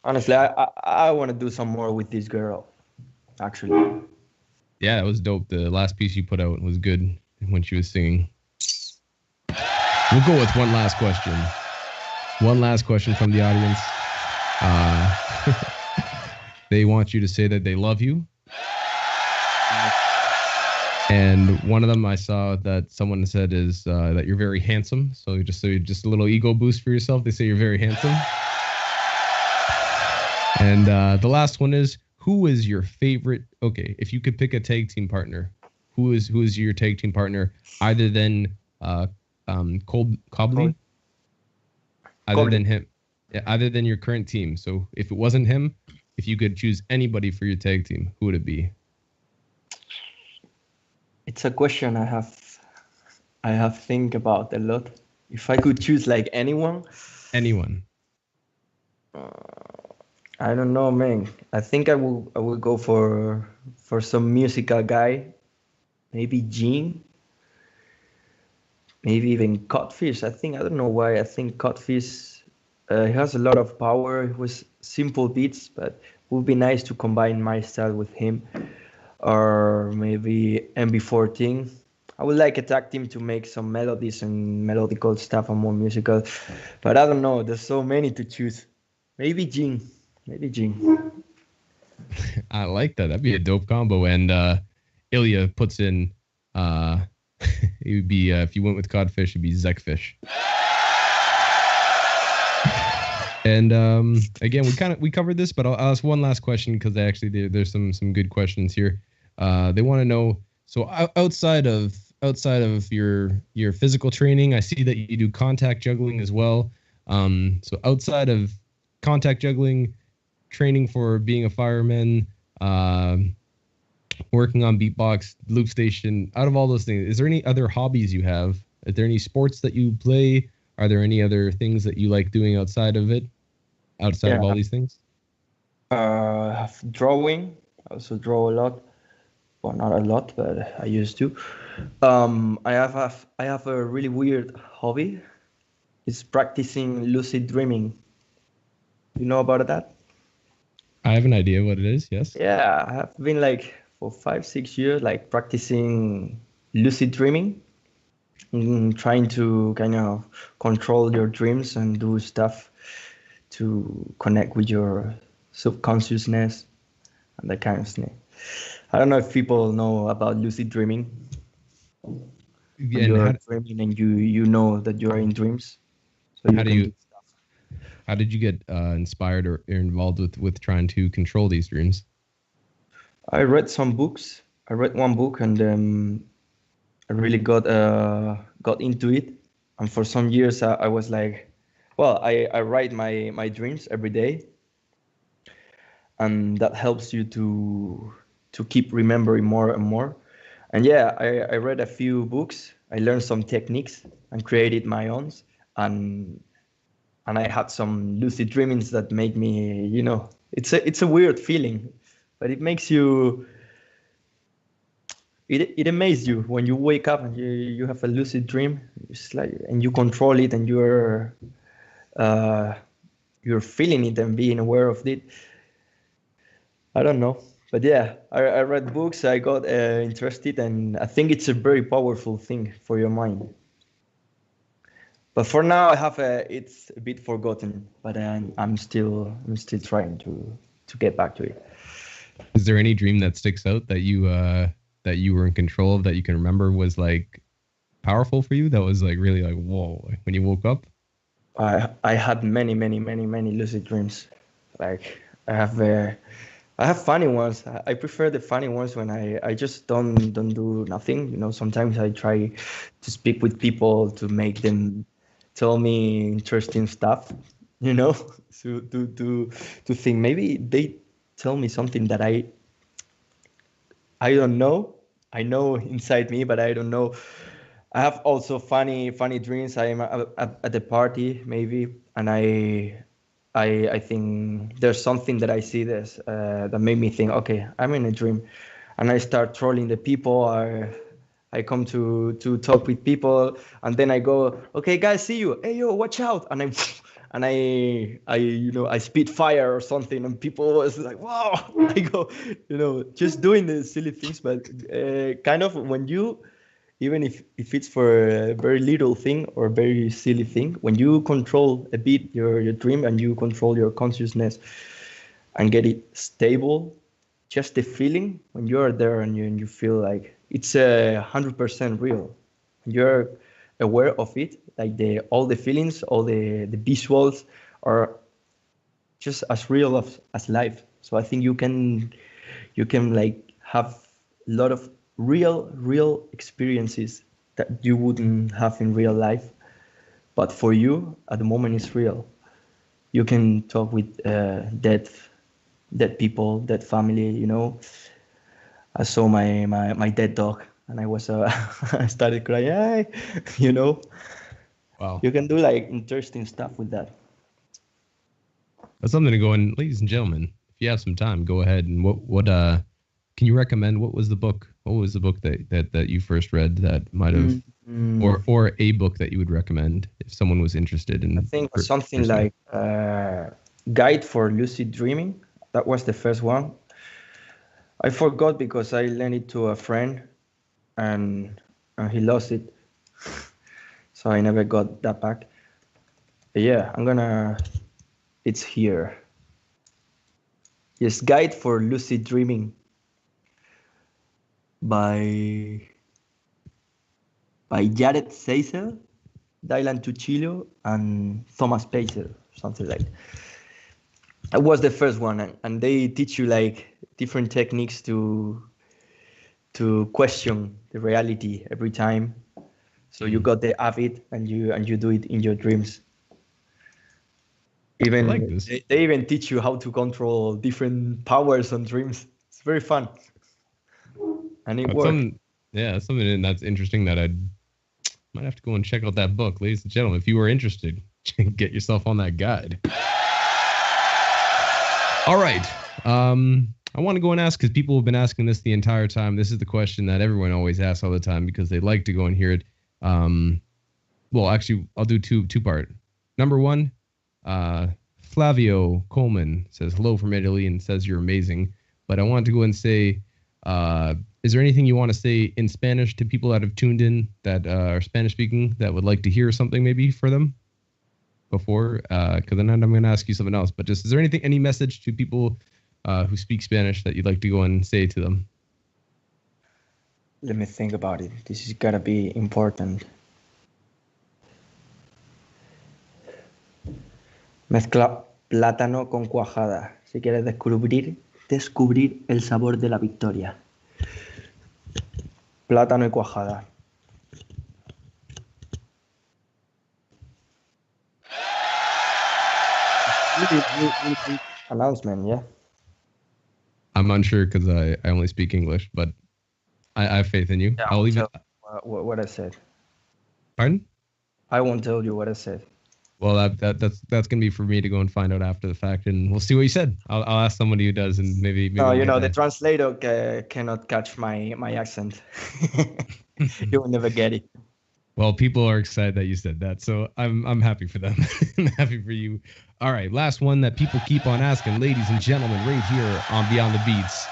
[SPEAKER 2] Honestly, I want to do some more with this girl. Actually,
[SPEAKER 1] Yeah, that was dope. The last piece you put out was good when she was singing. We'll go with one last question. One last question from the audience. They want you to say that they love you. And one of them I saw that someone said is that you're very handsome. So just a little ego boost for yourself. They say you're very handsome. And the last one is, who is your favorite? Okay, if you could pick a tag team partner, who is your tag team partner? Other than Cobley, other than him, yeah, other than your current team. So if it wasn't him, if you could choose anybody for your tag team, who would it be?
[SPEAKER 2] it's a question I have think about a lot. If I could choose like anyone,
[SPEAKER 1] Anyone.
[SPEAKER 2] I don't know, man. I think I will go for some musical guy, maybe Gene, maybe even Codfish. I don't know why. I think Codfish he has a lot of power with simple beats, but it would be nice to combine my style with him, or maybe MB14. I would like a tag team to make some melodies and melodical stuff and more musical, but I don't know. There's so many to choose. Maybe Gene. Maybe Gene.
[SPEAKER 1] I like that. That'd be a dope combo. And Ilya puts in, it would be, if you went with Codfish, it'd be Zekfish. And again, we covered this, but I'll ask one last question because there's some good questions here. They want to know, so outside of your physical training, I see that you do contact juggling as well. So outside of contact juggling, training for being a fireman, working on beatbox, loop station, out of all those things, is there any other hobbies you have? Are there any sports that you play? Are there any other things that you like doing outside of
[SPEAKER 2] Yeah.
[SPEAKER 1] all these things?
[SPEAKER 2] Drawing. I also draw a lot. Well, not a lot, but I used to. I have a really weird hobby. It's practicing lucid dreaming. You know about that?
[SPEAKER 1] I have an idea what it is, yes.
[SPEAKER 2] Yeah, I have been like for 5-6 years, like practicing lucid dreaming, trying to kind of control your dreams and do stuff to connect with your subconsciousness and that kind of thing. I don't know if people know about lucid dreaming. When
[SPEAKER 1] Yeah, and
[SPEAKER 2] you're dreaming and you know that you're in dreams. So
[SPEAKER 1] How do
[SPEAKER 2] can
[SPEAKER 1] you-
[SPEAKER 2] do stuff.
[SPEAKER 1] how did you get inspired or involved with trying to control these dreams?
[SPEAKER 2] I read some books. I read one book and I really got into it. And for some years I was like, well, I write my dreams every day, and that helps you to keep remembering more and more. And yeah, I read a few books. I learned some techniques and created my own. And I had some lucid dreamings that make me, it's a weird feeling, but it makes you. It amazes you when you wake up and you have a lucid dream. It's like, and you control it and you're feeling it and being aware of it. I don't know, but yeah, I read books. I got interested, and I think it's a very powerful thing for your mind. But for now, it's a bit forgotten. But I'm still trying to get back to it.
[SPEAKER 1] Is there any dream that sticks out that you were in control of, that you can remember was like powerful for you, that was like really like whoa when you woke up?
[SPEAKER 2] I had many lucid dreams. Like I have funny ones. I prefer the funny ones when I just don't do nothing. Sometimes I try to speak with people to make them tell me interesting stuff. So to think maybe they tell me something that I don't know. I know inside me, but I don't know. I have also funny dreams. I am at the party maybe, and I think there's something that I see that made me think, okay, I'm in a dream, and I start trolling the people. I come to talk with people, and then I go, okay, guys, see you. Hey, yo, watch out! And I spit fire or something, and people was like, wow. I go, just doing the silly things, but kind of when you, even if it's for a very little thing or very silly thing, when you control a bit your dream and you control your consciousness and get it stable, just the feeling when you're there and you feel like it's 100% real. You're aware of it, like all the feelings, all the visuals are just as real as life. So I think you can like have a lot of real experiences that you wouldn't have in real life, but for you at the moment it's real. You can talk with dead people, dead family. I saw my dead dog, and I was I started crying. Hey,
[SPEAKER 1] Wow.
[SPEAKER 2] You can do like interesting stuff with that.
[SPEAKER 1] That's something to go in, ladies and gentlemen. If you have some time, go ahead and what can you recommend? What was the book? What was the book that you first read that might have, or a book that you would recommend if someone was interested in?
[SPEAKER 2] I think something like Guide for Lucid Dreaming. That was the first one. I forgot because I lent it to a friend, and he lost it, so I never got that back. But yeah, it's here. Yes, Guide for Lucid Dreaming by Jared Seisel, Dylan Tuchilo, and Thomas Pacer, something like that. That was the first one, and they teach you like different techniques to question the reality every time. So you got the habit, and you do it in your dreams. Even they even teach you how to control different powers on dreams. It's very fun, and it works.
[SPEAKER 1] Yeah, something that's interesting that I might have to go and check out that book, ladies and gentlemen. If you are interested, get yourself on that guide. All right. I want to go and ask, because people have been asking this the entire time. This is the question that everyone always asks all the time because they like to go and hear it. Well, actually, I'll do two-part. Number one, Flavio Coleman says hello from Italy and says you're amazing. But I want to go and say, is there anything you want to say in Spanish to people that have tuned in that are Spanish speaking that would like to hear something maybe for them before? Because then I'm going to ask you something else. But just, is there any message to people who speak Spanish that you'd like to go and say to them?
[SPEAKER 2] Let me think about it. This is gotta be important. Mezcla plátano con cuajada. Si quieres descubrir el sabor de la victoria. Plátano y cuajada. Announcement, yeah.
[SPEAKER 1] I'm unsure because I only speak English, but I have faith in you.
[SPEAKER 2] Yeah,
[SPEAKER 1] I'll leave it.
[SPEAKER 2] What I said.
[SPEAKER 1] Pardon?
[SPEAKER 2] I won't tell you what I said.
[SPEAKER 1] Well, that's gonna be for me to go and find out after the fact, and we'll see what you said. I'll ask somebody who does, and maybe.
[SPEAKER 2] No, the translator cannot catch my accent. You will never get it.
[SPEAKER 1] Well, people are excited that you said that, so I'm happy for them. I'm happy for you. All right, last one that people keep on asking, ladies and gentlemen, right here on Beyond the Beats.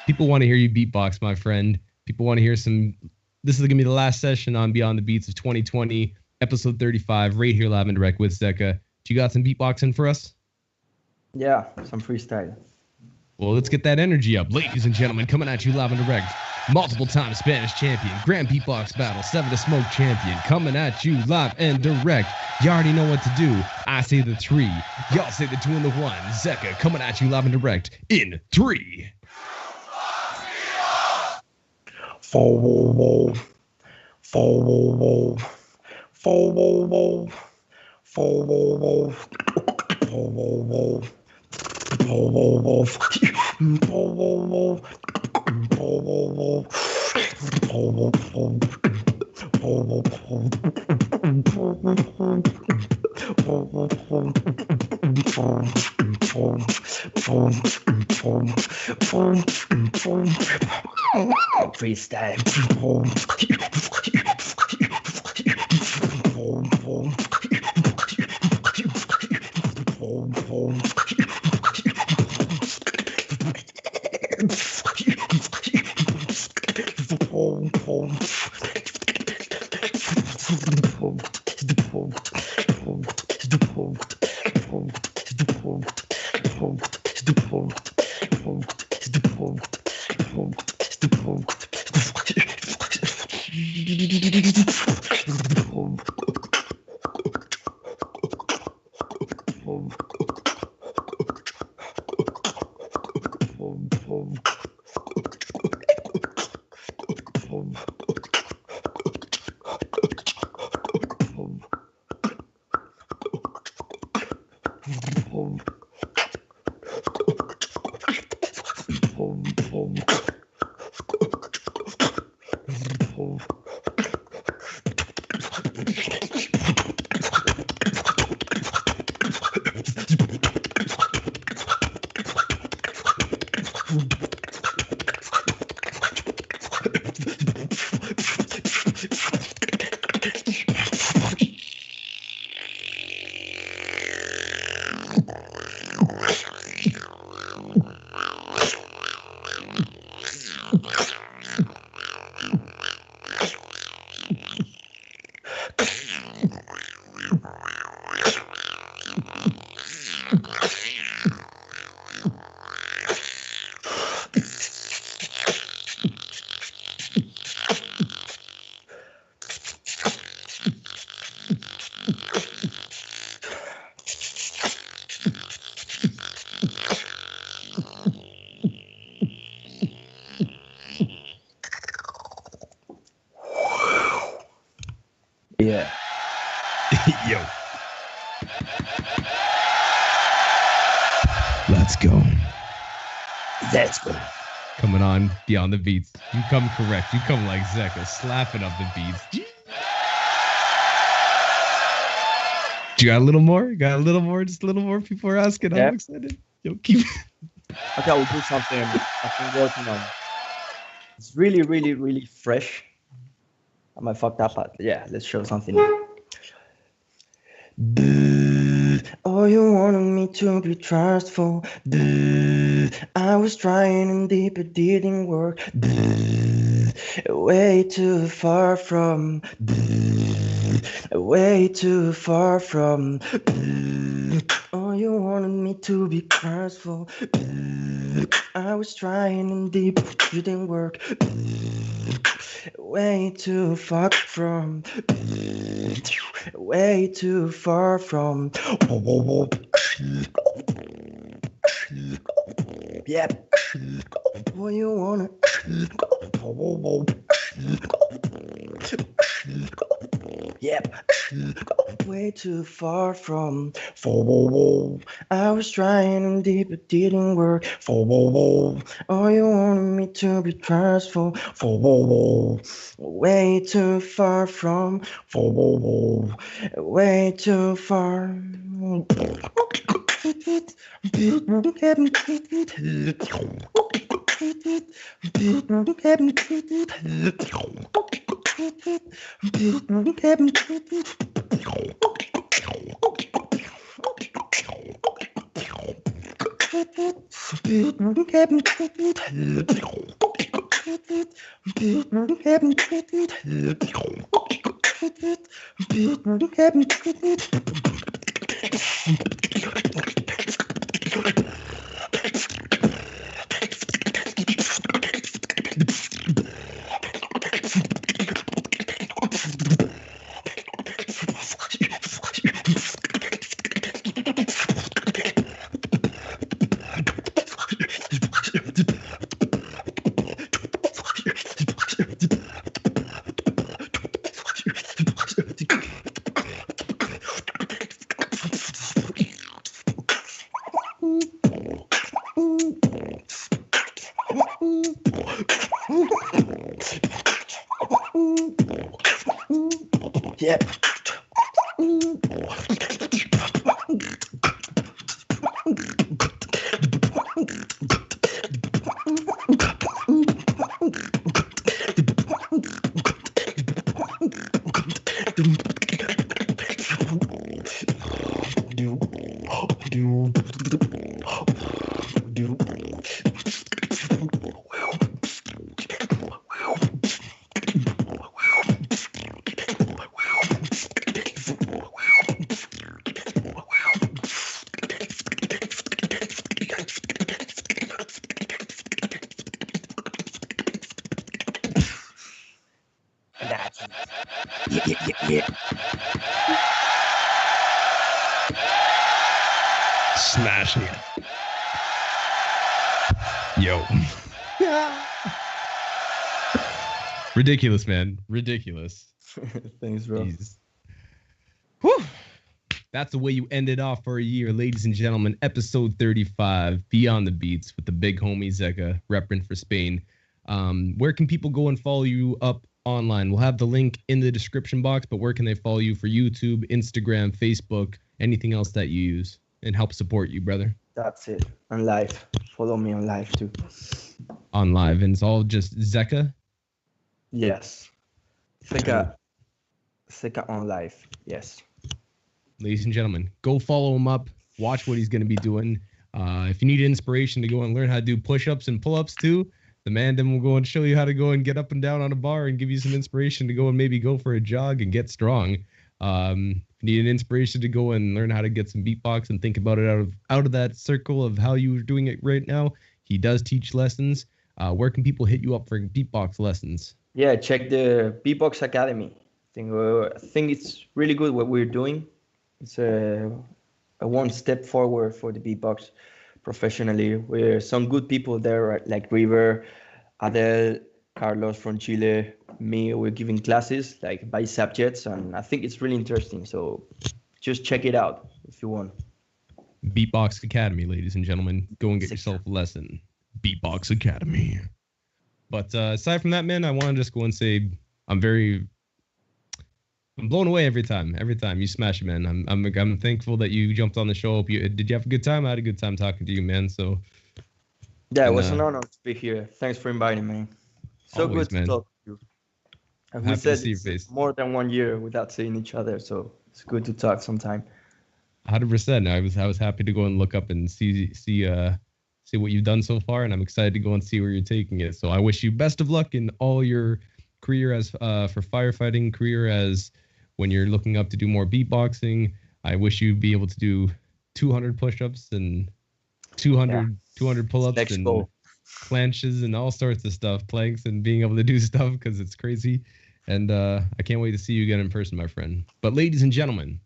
[SPEAKER 1] People want to hear you beatbox, my friend. People want to hear some. This is gonna be the last session on Beyond the Beats of 2020. Episode 35, right here live and direct with Zekka. Do you got some beatboxing for us?
[SPEAKER 2] Yeah, some freestyle.
[SPEAKER 1] Well, let's get that energy up. Ladies and gentlemen, coming at you live and direct. Multiple-time Spanish champion, Grand Beatbox Battle, 7 to Smoke champion, coming at you live and direct. You already know what to do. I say the 3. Y'all say the 2 and the 1. Zekka coming at you live and direct in 3.
[SPEAKER 2] Whoa. Freestyle. Yeah.
[SPEAKER 1] Yo. Let's go.
[SPEAKER 2] Let's go.
[SPEAKER 1] Coming on Beyond the Beats. You come correct. You come like Zekka, slapping up the beats. You got a little more? Got a little more? Just a little more? People are asking.
[SPEAKER 2] Yeah.
[SPEAKER 1] I'm excited. Yo, keep.
[SPEAKER 2] Okay, we'll do something I've been working on. It's really, really, really fresh. I might fuck that part. Yeah, let's show something. Oh, you wanted me to be trustful. I was trying and deep, it didn't work. Way too far from. Way too far from. Oh, you wanted me to be trustful. I was trying and deep, it didn't work. Way too far from. Way too far from. Yep. What you wanna? Yep. Way too far from. I was trying and deep, it didn't work. Oh, you wanted me to be trustful. Way too far from. Way too far. Yep.
[SPEAKER 1] Smashing it. Yo. Ridiculous, man. Ridiculous.
[SPEAKER 2] Thanks, bro.
[SPEAKER 1] Jeez. Whew. That's the way you ended off for a year, ladies and gentlemen. Episode 35, Beyond the Beats, with the big homie Zekka, repping for Spain. Where can people go and follow you up online? We'll have the link in the description box, but where can they follow you for YouTube, Instagram, Facebook, anything else that you use and help support you, brother?
[SPEAKER 2] That's it. On live. Follow me on live too.
[SPEAKER 1] On live, and it's all just Zekka?
[SPEAKER 2] Yes. Zekka on live. Yes.
[SPEAKER 1] Ladies and gentlemen, go follow him up. Watch what he's going to be doing. If you need inspiration to go and learn how to do push-ups and pull-ups too, the man then will go and show you how to go and get up and down on a bar and give you some inspiration to go and maybe go for a jog and get strong. If you need an inspiration to go and learn how to get some beatbox and think about it out of that circle of how you're doing it right now, he does teach lessons. Where can people hit you up for beatbox lessons?
[SPEAKER 2] Yeah, check the Beatbox Academy. I think it's really good what we're doing. It's a one step forward for the beatbox professionally. We're some good people there, right? Like River, Adele, Carlos from Chile, me. We're giving classes like by subjects, and I think it's really interesting. So just check it out if you want.
[SPEAKER 1] Beatbox Academy, ladies and gentlemen. Go and get yourself a lesson. Beatbox Academy. But aside from that, man, I want to just go and say I'm blown away every time. Every time you smash it, man. I'm thankful that you jumped on the show. Did you have a good time? I had a good time talking to you, man. So
[SPEAKER 2] yeah, it was an honor to be here. Thanks for inviting me. So
[SPEAKER 1] always,
[SPEAKER 2] good
[SPEAKER 1] man.
[SPEAKER 2] to talk to you. And we
[SPEAKER 1] Happy
[SPEAKER 2] said
[SPEAKER 1] to see your
[SPEAKER 2] it's
[SPEAKER 1] face.
[SPEAKER 2] more than 1 year without seeing each other, so it's good to talk sometime.
[SPEAKER 1] 100%. I was happy to go and look up and see what you've done so far, and I'm excited to go and see where you're taking it. So I wish you best of luck in all your career as for firefighting, career as when you're looking up to do more beatboxing. I wish you'd be able to do 200 push-ups and 200 pull-ups and planches and all sorts of stuff, planks, and being able to do stuff because it's crazy. And I can't wait to see you again in person, my friend. But ladies and gentlemen,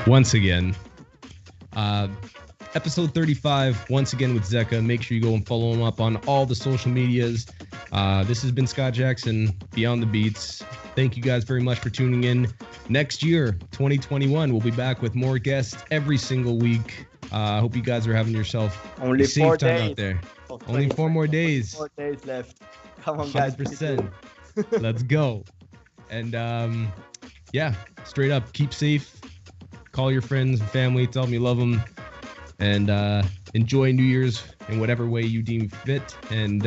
[SPEAKER 1] once again, episode 35, once again with Zekka. Make sure you go and follow him up on all the social medias. This has been Scott Jackson, Beyond the Beats. Thank you guys very much for tuning in. Next year, 2021, we'll be back with more guests every single week. I hope you guys are having yourself
[SPEAKER 2] Only
[SPEAKER 1] a safe
[SPEAKER 2] 4
[SPEAKER 1] time
[SPEAKER 2] days.
[SPEAKER 1] out there. Only 4 more days.
[SPEAKER 2] 4 days left. Come on, guys.
[SPEAKER 1] 100%. Let's go. And yeah, straight up, keep safe. Call your friends and family. Tell them you love them. And enjoy New Year's in whatever way you deem fit. And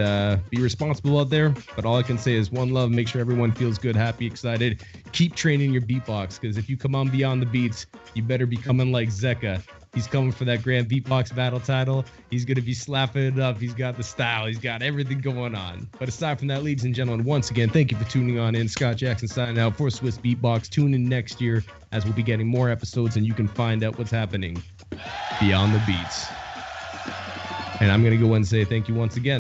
[SPEAKER 1] be responsible out there. But all I can say is one love. Make sure everyone feels good, happy, excited. Keep training your beatbox. Because if you come on Beyond the Beats, you better be coming like Zekka. He's coming for that Grand Beatbox Battle title. He's going to be slapping it up. He's got the style. He's got everything going on. But aside from that, ladies and gentlemen, once again, thank you for tuning on in. Scott Jackson signing out for Swiss Beatbox. Tune in next year as we'll be getting more episodes and you can find out what's happening beyond the beats. And I'm going to go and say thank you once again.